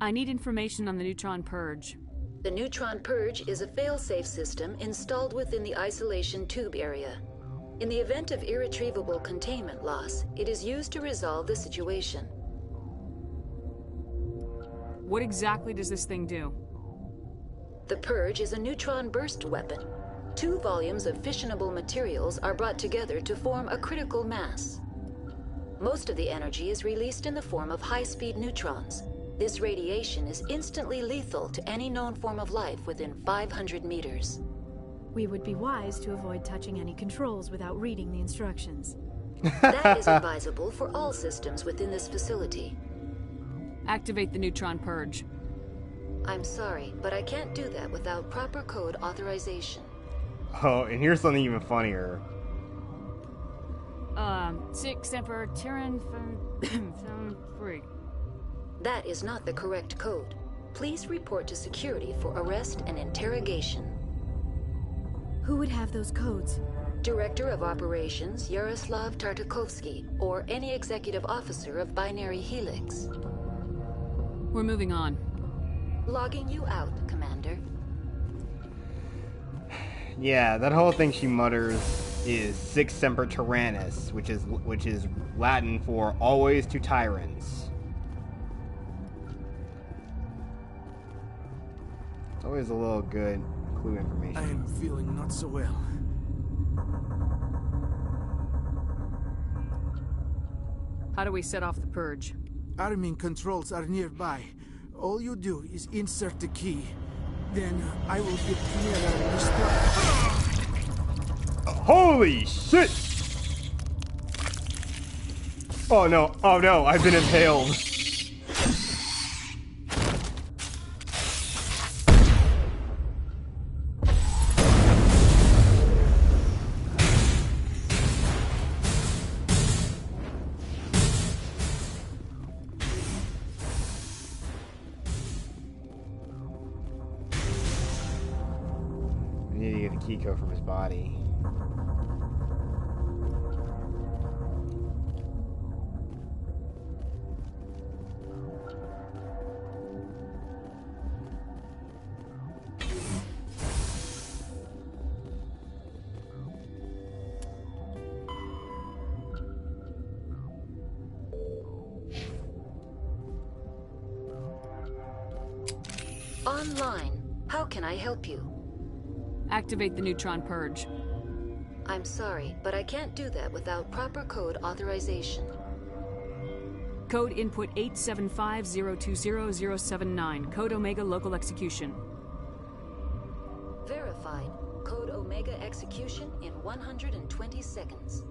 I need information on the neutron purge. The neutron purge is a fail-safe system installed within the isolation tube area. In the event of irretrievable containment loss, it is used to resolve the situation. What exactly does this thing do? The purge is a neutron burst weapon. 2 volumes of fissionable materials are brought together to form a critical mass. Most of the energy is released in the form of high-speed neutrons. This radiation is instantly lethal to any known form of life within 500 meters. We would be wise to avoid touching any controls without reading the instructions. That is advisable for all systems within this facility. Activate the neutron purge. I'm sorry, but I can't do that without proper code authorization. Oh, and here's something even funnier. 6 Semper Tyrann 3. That is not the correct code. Please report to security for arrest and interrogation. Who would have those codes? Director of Operations Yaroslav Tartakovsky, or any executive officer of Binary Helix. We're moving on. Logging you out, Commander. Yeah, that whole thing she mutters is Sic Semper Tyrannis, which is Latin for always to tyrants. It's always a little good clue information. I am feeling not so well. How do we set off the purge? Arming controls are nearby. All you do is insert the key. Then I will get Liara restored. Holy shit! Oh no, I've been impaled. I need to get the key code from his body. Online. How can I help you? Activate the neutron purge. I'm sorry, but I can't do that without proper code authorization. Code input 875020079. Code Omega local execution. Verified. Code Omega execution in 120 seconds.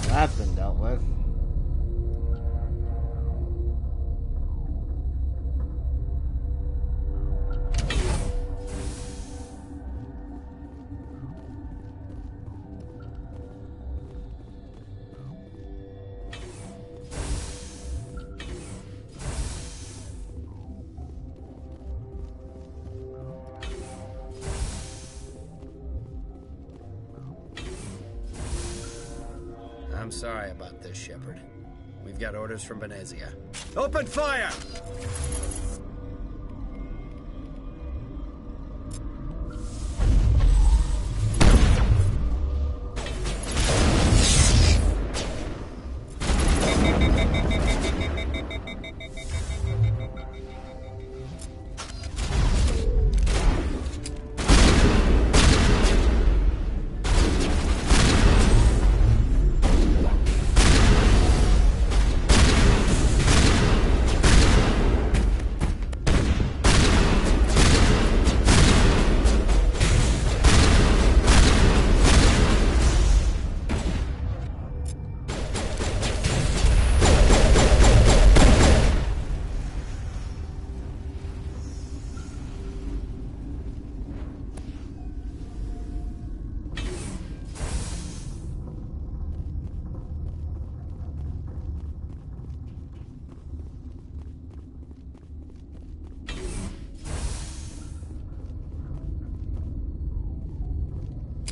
That's been dealt with. I'm sorry about this, Shepard. We've got orders from Benezia. Open fire!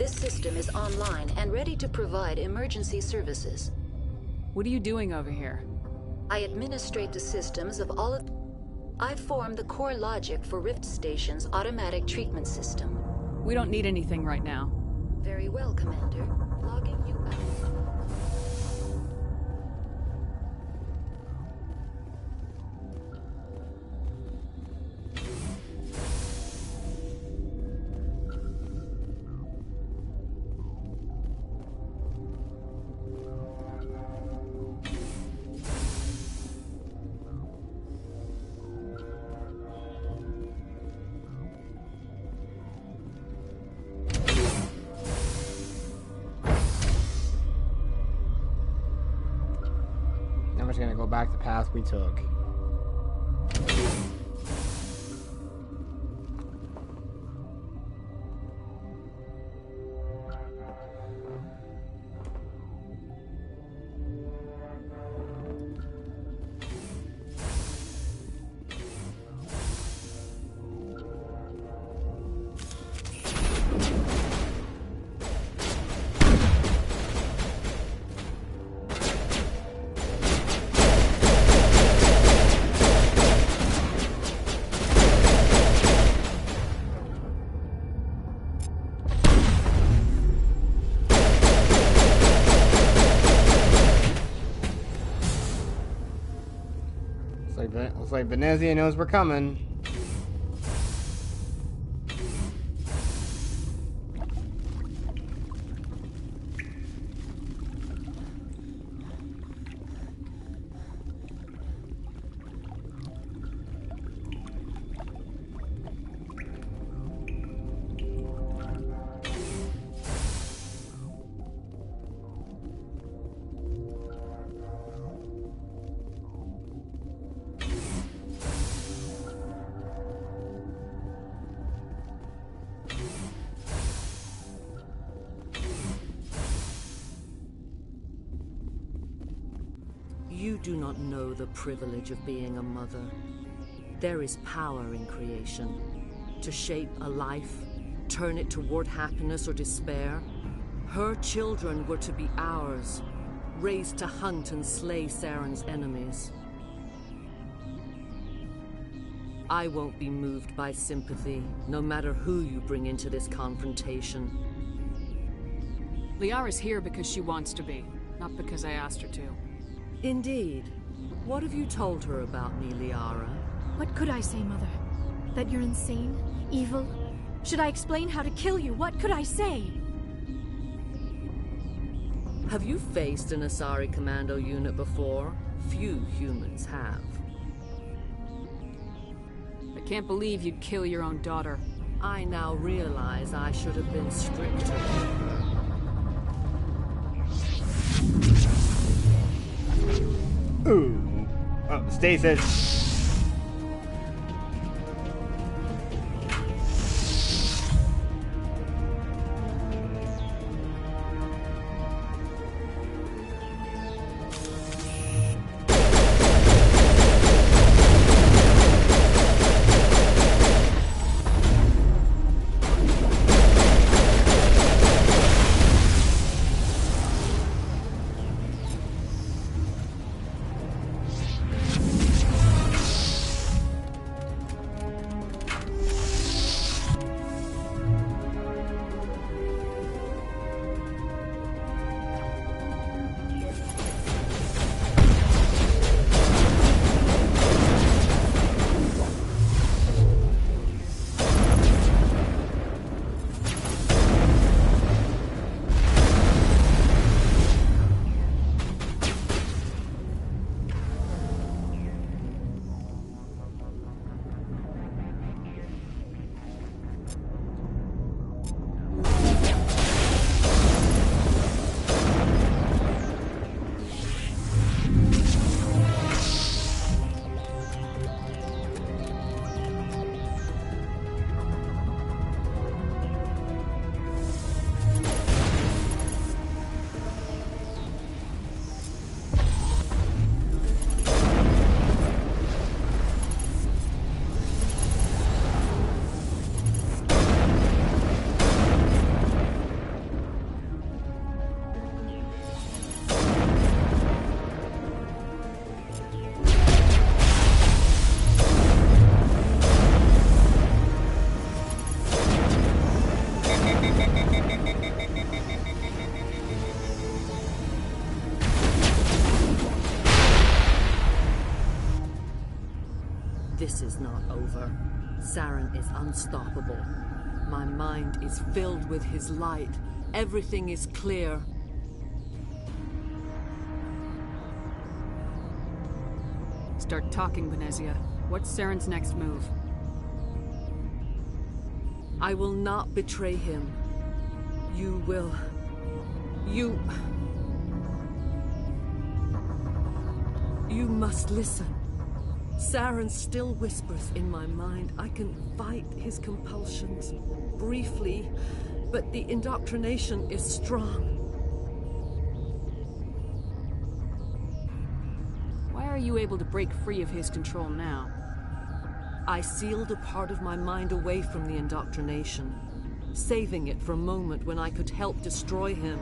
This system is online and ready to provide emergency services. What are you doing over here? I administrate the systems of all of... I form the core logic for Rift Station's automatic treatment system. We don't need anything right now. Very well, Commander. Logging you out. I'm just gonna go back the path we took. Looks like Benezia knows we're coming. You do not know the privilege of being a mother. There is power in creation. To shape a life, turn it toward happiness or despair. Her children were to be ours, raised to hunt and slay Saren's enemies. I won't be moved by sympathy, no matter who you bring into this confrontation. Liara's here because she wants to be, not because I asked her to. Indeed. What have you told her about me, Liara? What could I say, Mother? That you're insane? Evil? Should I explain how to kill you? What could I say? Have you faced an Asari commando unit before? Few humans have. I can't believe you'd kill your own daughter. I now realize I should have been stricter with her. Ooh. Oh, stasis. This is not over. Saren is unstoppable. My mind is filled with his light. Everything is clear. Start talking, Benezia. What's Saren's next move? I will not betray him. You will... You must listen. Saren still whispers in my mind. I can fight his compulsions, briefly, but the indoctrination is strong. Why are you able to break free of his control now? I sealed a part of my mind away from the indoctrination, saving it for a moment when I could help destroy him.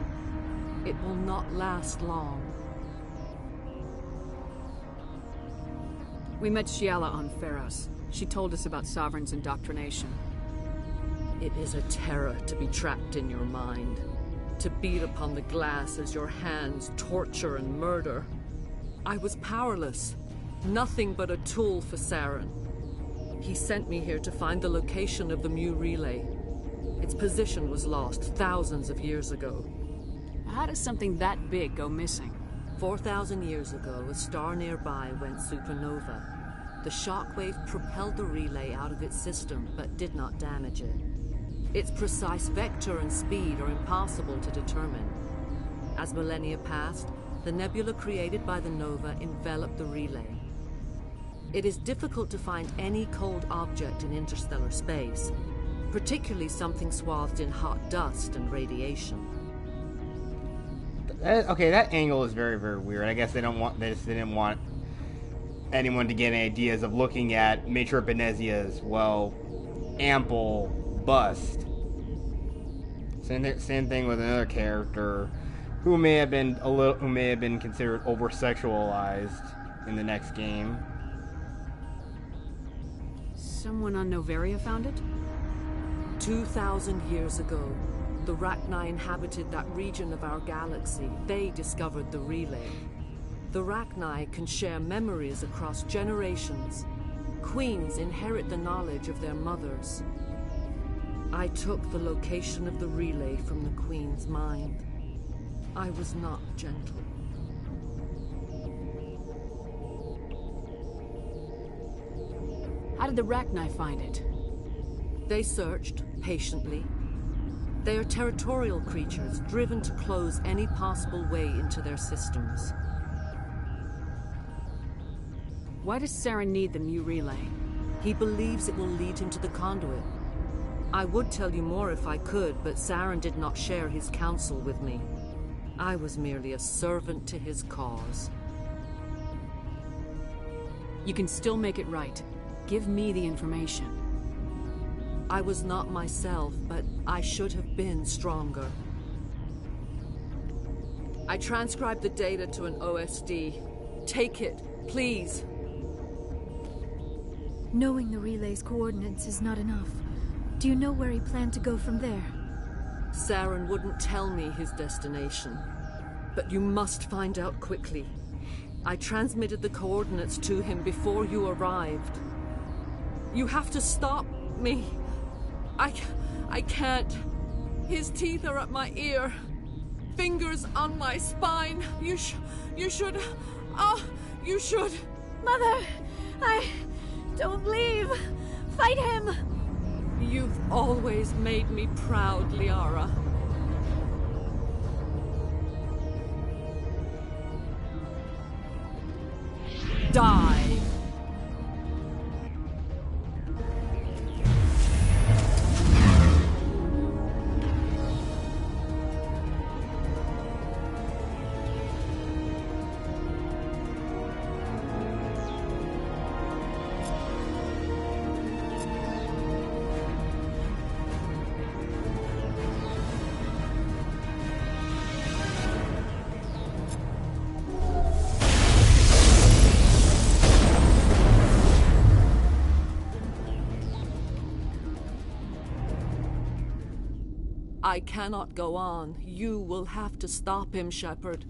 It will not last long. We met Shiala on Pharos. She told us about Sovereign's indoctrination. It is a terror to be trapped in your mind, to beat upon the glass as your hands torture and murder. I was powerless, nothing but a tool for Saren. He sent me here to find the location of the Mu relay. Its position was lost thousands of years ago. How does something that big go missing? 4,000 years ago, a star nearby went supernova. The shockwave propelled the relay out of its system, but did not damage it. Its precise vector and speed are impossible to determine. As millennia passed, the nebula created by the nova enveloped the relay. It is difficult to find any cold object in interstellar space, particularly something swathed in hot dust and radiation. Okay, that angle is very, very weird. I guess they didn't want anyone to get any ideas of looking at Matriarch Benezia's, well, ample bust. Same thing with another character who may have been considered over-sexualized in the next game. Someone on Noveria found it? 2,000 years ago, the Rachni inhabited that region of our galaxy. They discovered the relay. The Rachni can share memories across generations. Queens inherit the knowledge of their mothers. I took the location of the relay from the Queen's mind. I was not gentle. How did the Rachni find it? They searched, patiently. They are territorial creatures, driven to close any possible way into their systems. Why does Saren need the Mu relay? He believes it will lead him to the conduit. I would tell you more if I could, but Saren did not share his counsel with me. I was merely a servant to his cause. You can still make it right. Give me the information. I was not myself, but I should have been stronger. I transcribed the data to an OSD. Take it, please. Knowing the relay's coordinates is not enough. Do you know where he planned to go from there? Saren wouldn't tell me his destination. But you must find out quickly. I transmitted the coordinates to him before you arrived. You have to stop me. I can't. His teeth are at my ear. Fingers on my spine. You should... Oh, you should... Mother! Don't leave! Fight him! You've always made me proud, Liara. Die! I cannot go on. You will have to stop him, Shepard.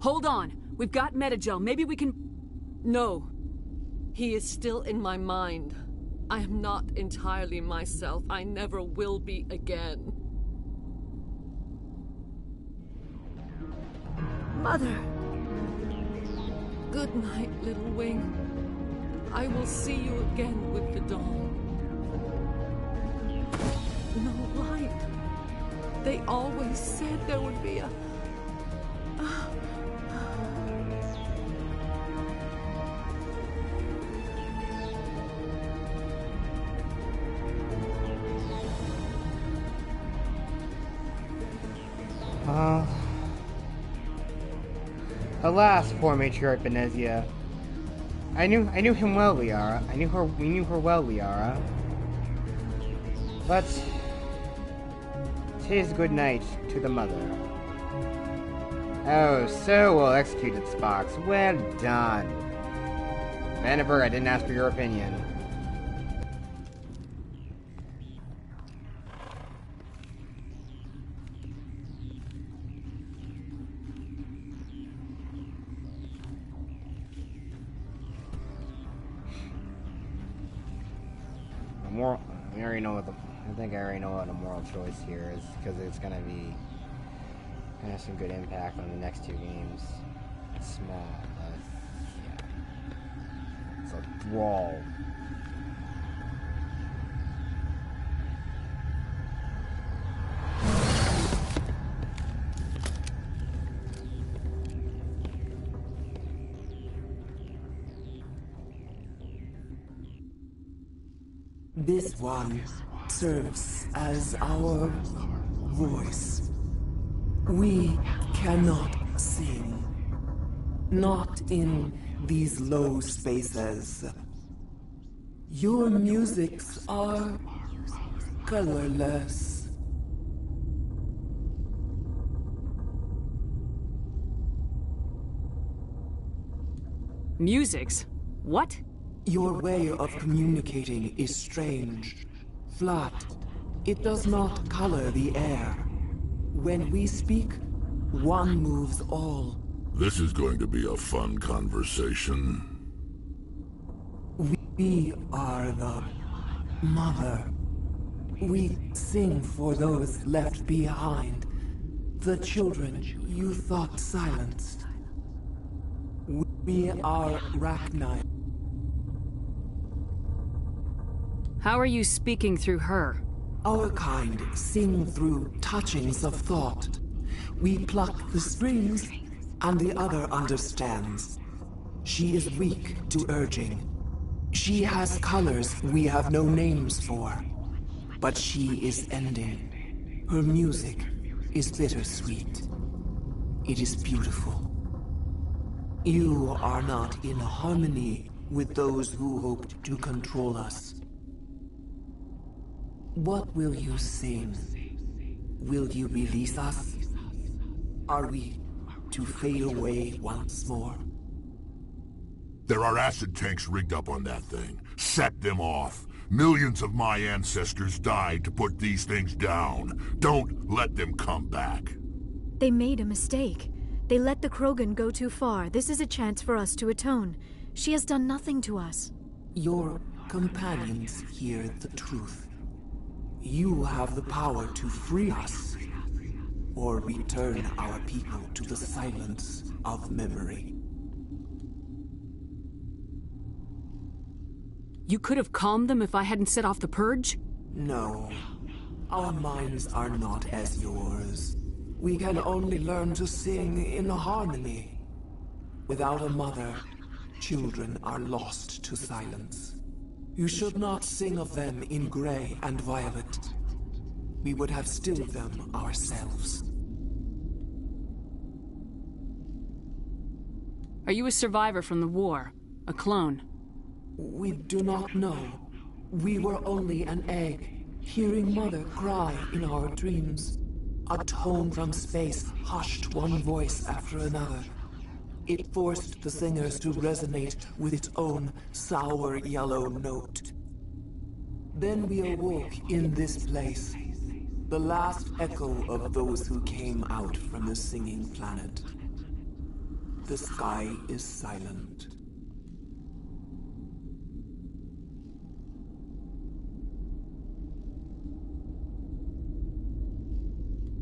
Hold on. We've got Metagel. Maybe we can... No. He is still in my mind. I am not entirely myself. I never will be again. Mother! Good night, little wing. I will see you again with the dawn. No light. They always said there would be a... Alas, poor Matriarch Benezia. I knew him well, Liara. We knew her well, Liara. But 'tis good night to the mother. Oh, so well executed, Spox. Well done. Vandenberg, I didn't ask for your opinion. We already know what I think I already know what the moral choice here is, because it's gonna have some good impact on the next two games. It's small, but yeah. It's a brawl. This one serves as our voice. We cannot sing. Not in these low spaces. Your musics are colorless. Musics? What? Your way of communicating is strange, flat. It does not color the air. When we speak, one moves all. This is going to be a fun conversation. We are the mother. We sing for those left behind. The children you thought silenced. We are Rachni. How are you speaking through her? Our kind sing through touchings of thought. We pluck the strings, and the other understands. She is weak to urging. She has colors we have no names for. But she is ending. Her music is bittersweet. It is beautiful. You are not in harmony with those who hoped to control us. What will you sing? Will you release us? Are we to fade away once more? There are acid tanks rigged up on that thing. Set them off. Millions of my ancestors died to put these things down. Don't let them come back. They made a mistake. They let the Krogan go too far. This is a chance for us to atone. She has done nothing to us. Your companions hear the truth. You have the power to free us, or return our people to the silence of memory. You could have calmed them if I hadn't set off the purge? No. Our minds are not as yours. We can only learn to sing in harmony. Without a mother, children are lost to silence. You should not sing of them in gray and violet. We would have stilled them ourselves. Are you a survivor from the war? A clone? We do not know. We were only an egg, hearing Mother cry in our dreams. A tone from space hushed one voice after another. It forced the singers to resonate with its own sour yellow note. Then we awoke in this place. The last echo of those who came out from the singing planet. The sky is silent.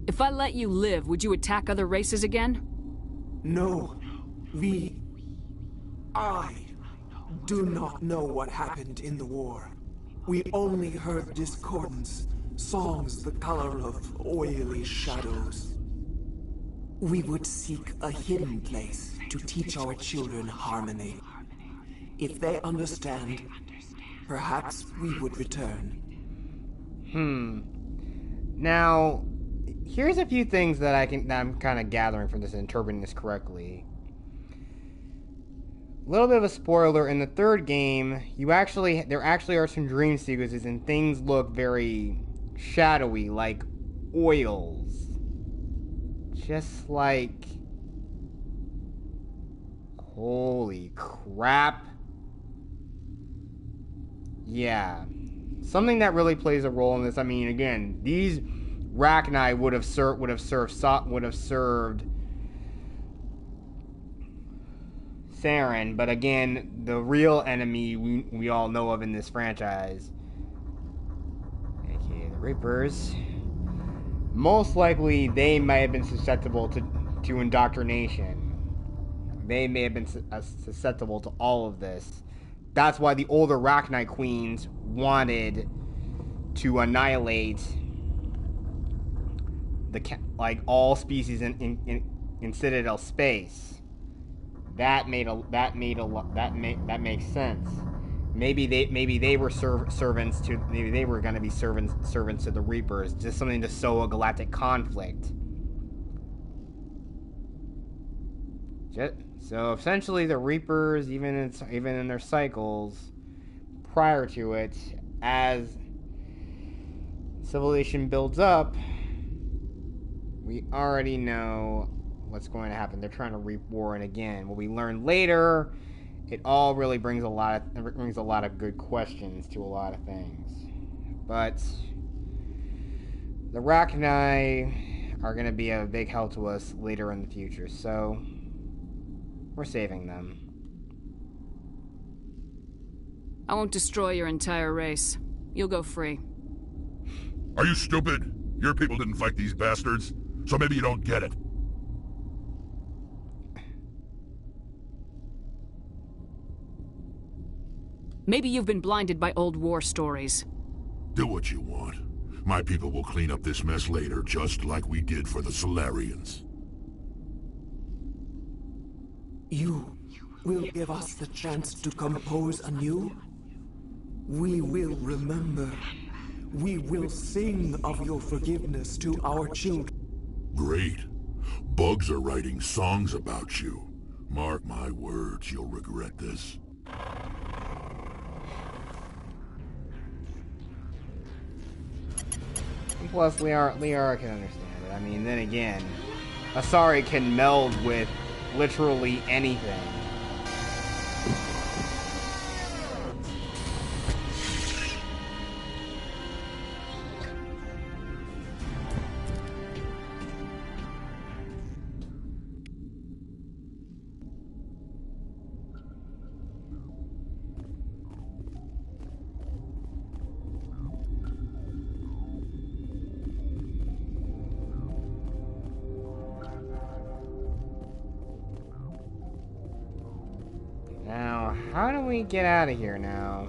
If I let you live, would you attack other races again? No. I do not know what happened in the war. We only heard discordance, songs the color of oily shadows. We would seek a hidden place to teach our children harmony. If they understand, perhaps we would return. Now, here's a few things that I'm kind of gathering from this and interpreting this correctly. A little bit of a spoiler, in the third game, there actually are some dream sequences and things look very shadowy, like oils. Just like... Holy crap. Yeah. Something that really plays a role in this, I mean, again, these Rachni would have served Saren, but again, the real enemy we all know of in this franchise, aka the Reapers, most likely they may have been susceptible to indoctrination. They may have been susceptible to all of this. That's why the older Rachni queens wanted to annihilate all species in Citadel space. That makes sense. Maybe they were servants to. Maybe they were going to be servants to the Reapers. Just something to sow a galactic conflict. So essentially, the Reapers, even in their cycles, prior to it, as civilization builds up, we already know what's going to happen. They're trying to reap war, and again, what we learn later, it all really brings a lot of good questions to a lot of things. But the Rachni are going to be a big help to us later in the future, so we're saving them. I won't destroy your entire race. You'll go free. Are you stupid? Your people didn't fight these bastards, so maybe you don't get it. Maybe you've been blinded by old war stories. Do what you want. My people will clean up this mess later, just like we did for the Solarians. You will give us the chance to compose anew? We will remember. We will sing of your forgiveness to our children. Great. Bugs are writing songs about you. Mark my words, you'll regret this. And plus, Liara can understand it. I mean, then again, Asari can meld with literally anything. Now, how do we get out of here now?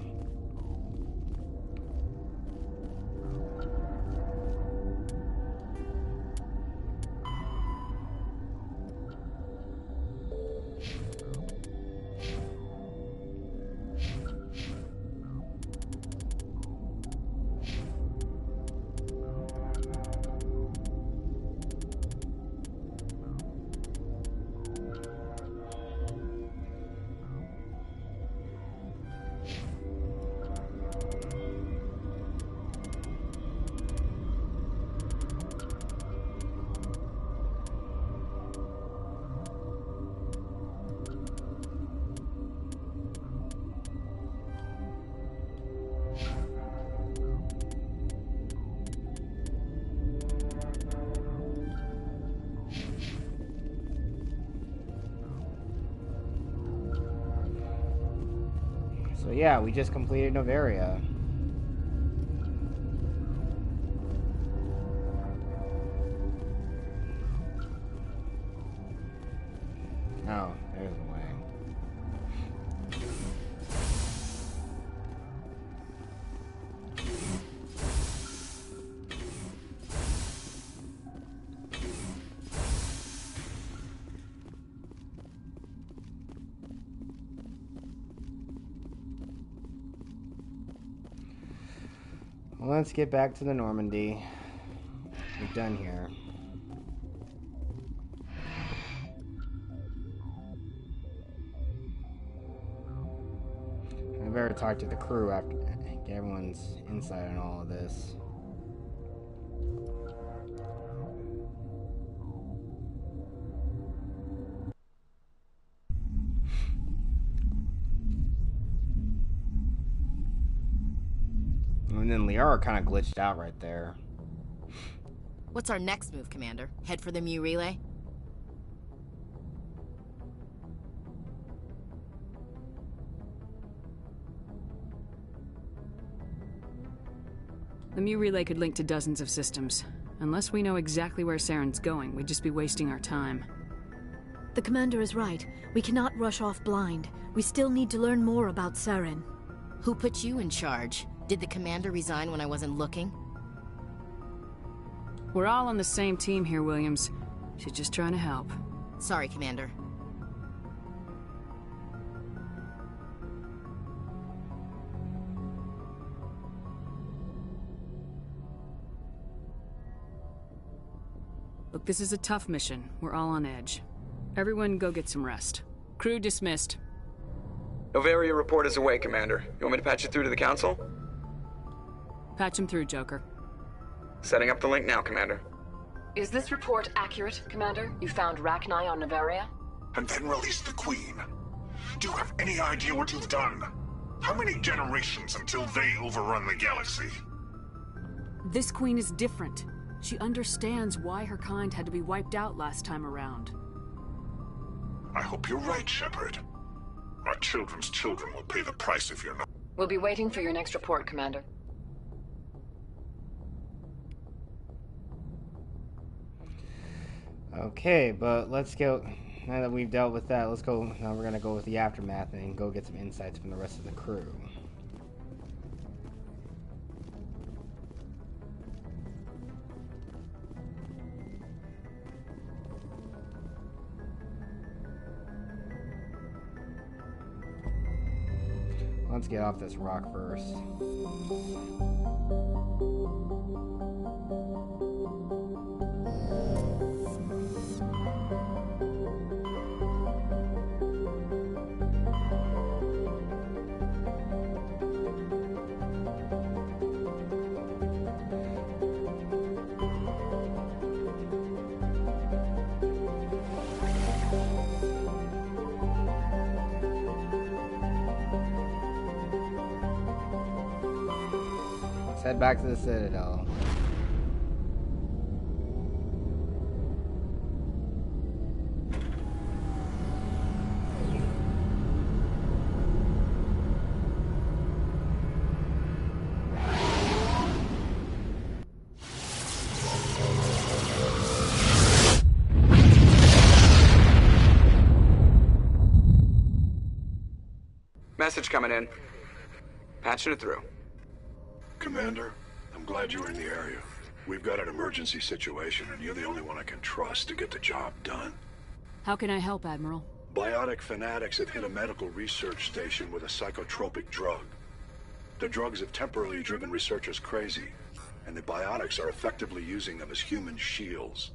So yeah, we just completed Noveria. Oh, there's the way. Well, let's get back to the Normandy. We're done here. I better talk to the crew after, get everyone's insight on all of this. And then Liara kind of glitched out right there. What's our next move, Commander? Head for the Mu relay? The Mu relay could link to dozens of systems. Unless we know exactly where Saren's going, we'd just be wasting our time. The Commander is right. We cannot rush off blind. We still need to learn more about Saren. Who put you in charge? Did the Commander resign when I wasn't looking? We're all on the same team here, Williams. She's just trying to help. Sorry, Commander. Look, this is a tough mission. We're all on edge. Everyone go get some rest. Crew dismissed. Noveria report is away, Commander. You want me to patch you through to the Council? Patch him through, Joker. Setting up the link now, Commander. Is this report accurate, Commander? You found Rachni on Noveria? And then released the Queen. Do you have any idea what you've done? How many generations until they overrun the galaxy? This Queen is different. She understands why her kind had to be wiped out last time around. I hope you're right, Shepard. Our children's children will pay the price if you're not. We'll be waiting for your next report, Commander. Okay, but let's go. Now that we've dealt with that, let's go. Now we're gonna go with the aftermath and go get some insights from the rest of the crew. Let's get off this rock first. Let's head back to the Citadel. Message coming in. Patching it through. Commander, I'm glad you're in the area. We've got an emergency situation, and you're the only one I can trust to get the job done. How can I help, Admiral? Biotic fanatics have hit a medical research station with a psychotropic drug. The drugs have temporarily driven researchers crazy, and the biotics are effectively using them as human shields.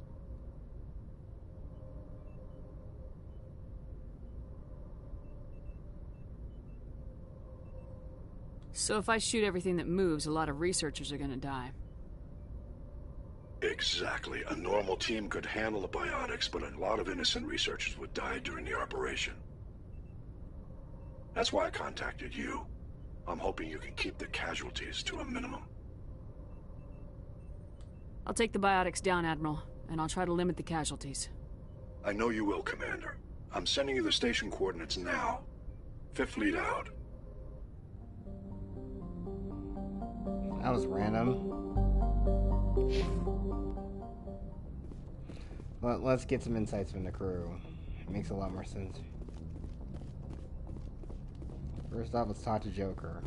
So if I shoot everything that moves, a lot of researchers are gonna die. Exactly. A normal team could handle the biotics, but a lot of innocent researchers would die during the operation. That's why I contacted you. I'm hoping you can keep the casualties to a minimum. I'll take the biotics down, Admiral, and I'll try to limit the casualties. I know you will, Commander. I'm sending you the station coordinates now. Fifth Fleet out. That was random. Well, let's get some insights from the crew. It makes a lot more sense. First off, let's talk to Joker.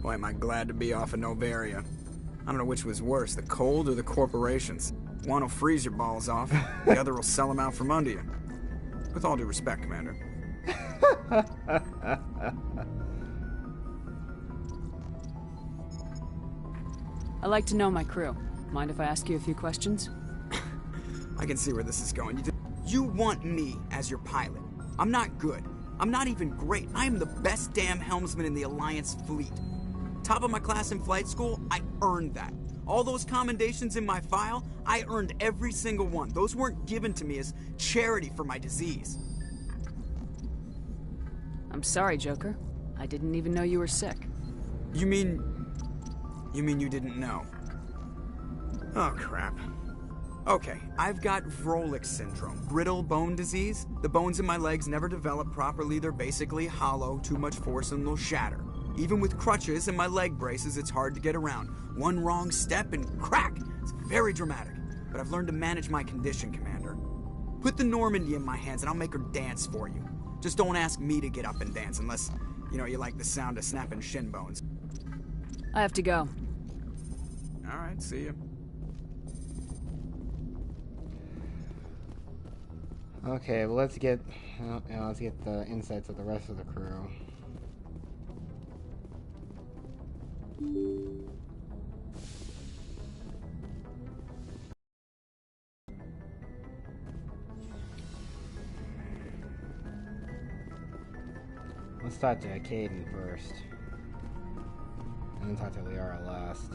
Boy, am I glad to be off of Noveria. I don't know which was worse, the cold or the corporations. One will freeze your balls off, the other will sell them out from under you. With all due respect, Commander. I like to know my crew. Mind if I ask you a few questions? I can see where this is going. You want me as your pilot. I'm not good. I'm not even great. I am the best damn helmsman in the Alliance fleet. Top of my class in flight school, I earned that. All those commendations in my file, I earned every single one. Those weren't given to me as charity for my disease. I'm sorry, Joker. I didn't even know you were sick. You mean you didn't know? Oh, crap. Okay, I've got Wrex syndrome, brittle bone disease. The bones in my legs never develop properly. They're basically hollow, too much force and they'll shatter. Even with crutches and my leg braces, it's hard to get around. One wrong step and crack! It's very dramatic. But I've learned to manage my condition, Commander. Put the Normandy in my hands and I'll make her dance for you. Just don't ask me to get up and dance unless, you like the sound of snapping shin bones. I have to go. Alright, see ya. Okay, well let's get the insights of the rest of the crew. Let's talk to Caden first, and then talk to Liara last.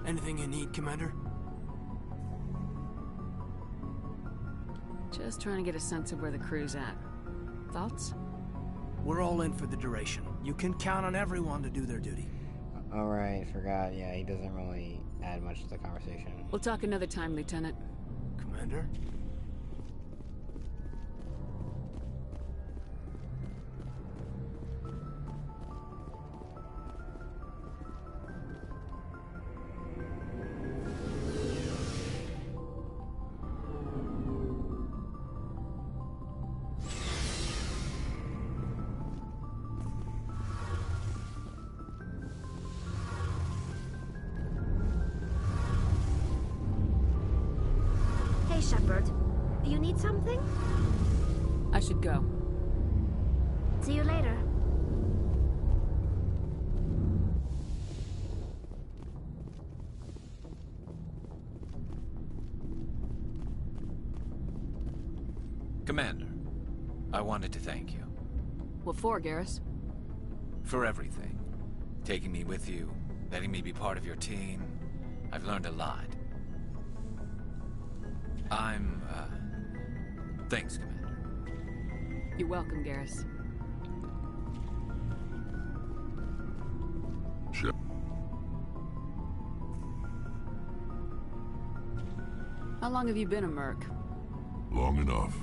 Anything you need, Commander? Just trying to get a sense of where the crew's at. Thoughts? We're all in for the duration. You can count on everyone to do their duty. Alright, forgot. Yeah, he doesn't really add much to the conversation. We'll talk another time, Lieutenant. Commander? Shepard, you need something? I should go. See you later. Commander, I wanted to thank you. What for, Garrus? For everything. Taking me with you, letting me be part of your team. I've learned a lot. Thanks, Commander. You're welcome, Garrus. Sure. How long have you been a merc? Long enough.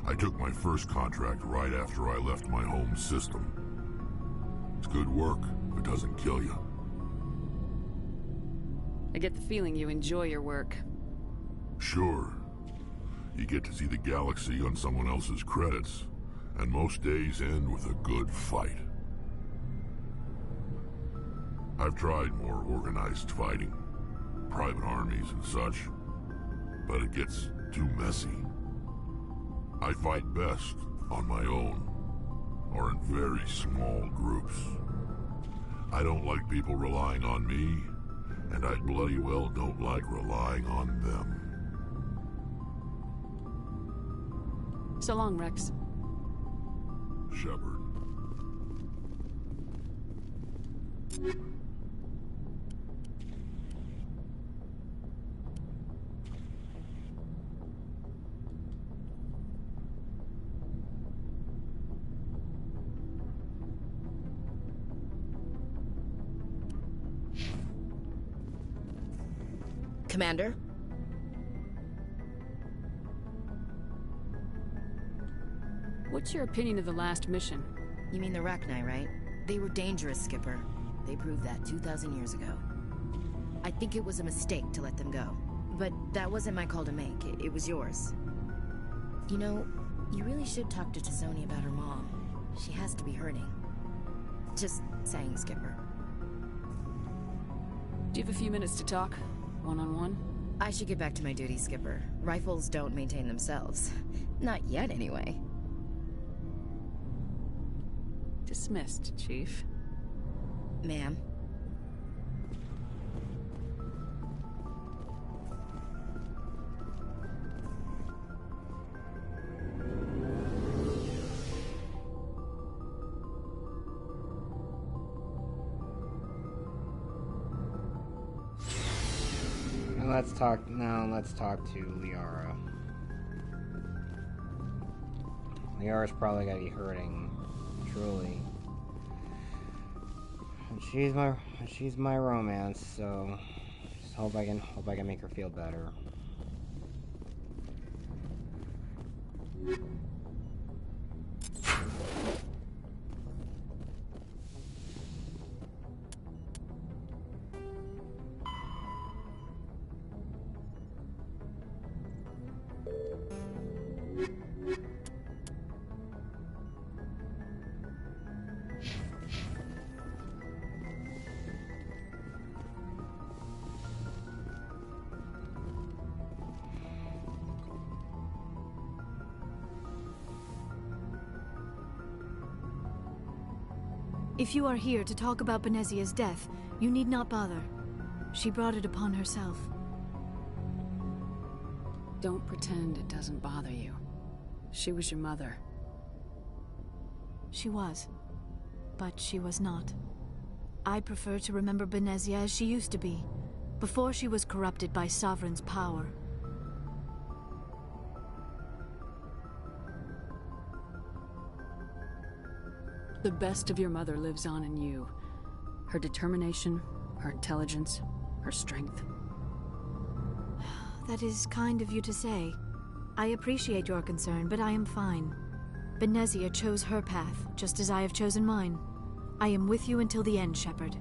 I took my first contract right after I left my home system. It's good work, if it doesn't kill you. I get the feeling you enjoy your work. Sure. You get to see the galaxy on someone else's credits, and most days end with a good fight. I've tried more organized fighting, private armies and such, but it gets too messy. I fight best on my own, or in very small groups. I don't like people relying on me, and I bloody well don't like relying on them. So long, Wrex. Shepard. Commander? What's your opinion of the last mission? You mean the Rachni, right? They were dangerous, Skipper. They proved that 2,000 years ago. I think it was a mistake to let them go. But that wasn't my call to make. It was yours. You know, you really should talk to Tizoni about her mom. She has to be hurting. Just saying, Skipper. Do you have a few minutes to talk? One-on-one? I should get back to my duty, Skipper. Rifles don't maintain themselves. Not yet, anyway. Dismissed, Chief. Ma'am. Let's talk to Liara. Liara's probably gotta be hurting, truly. And she's my romance, so just hope I can make her feel better. If you are here to talk about Benezia's death, you need not bother. She brought it upon herself. Don't pretend it doesn't bother you. She was your mother. She was. But she was not. I prefer to remember Benezia as she used to be, before she was corrupted by Sovereign's power. The best of your mother lives on in you. Her determination, her intelligence, her strength. That is kind of you to say. I appreciate your concern, but I am fine. Benezia chose her path, just as I have chosen mine. I am with you until the end, Shepard.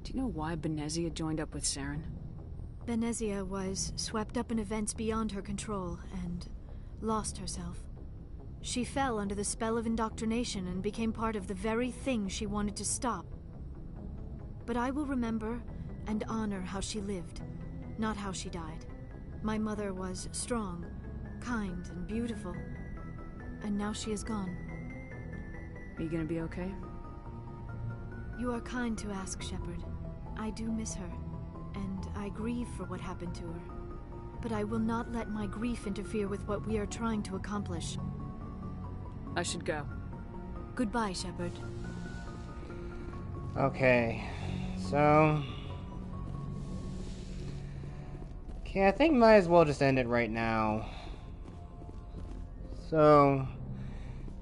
Do you know why Benezia joined up with Saren? Benezia was swept up in events beyond her control and lost herself. She fell under the spell of indoctrination and became part of the very thing she wanted to stop. But I will remember and honor how she lived, not how she died. My mother was strong, kind, and beautiful, and now she is gone. Are you gonna be okay? You are kind to ask, Shepard. I do miss her, and I grieve for what happened to her. But I will not let my grief interfere with what we are trying to accomplish. I should go. Goodbye, Shepard. Okay, so... Okay, I think might as well just end it right now. So,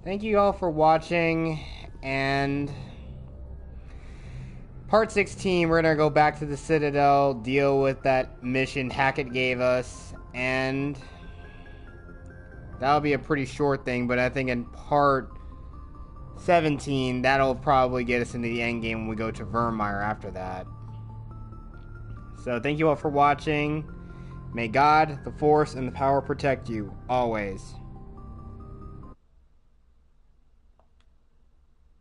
thank you all for watching, and... Part 16, we're gonna go back to the Citadel, deal with that mission Hackett gave us, and... That'll be a pretty short thing, but I think in Part 17, that'll probably get us into the endgame when we go to Vermeer after that. So, thank you all for watching. May God, the Force, and the Power protect you, always.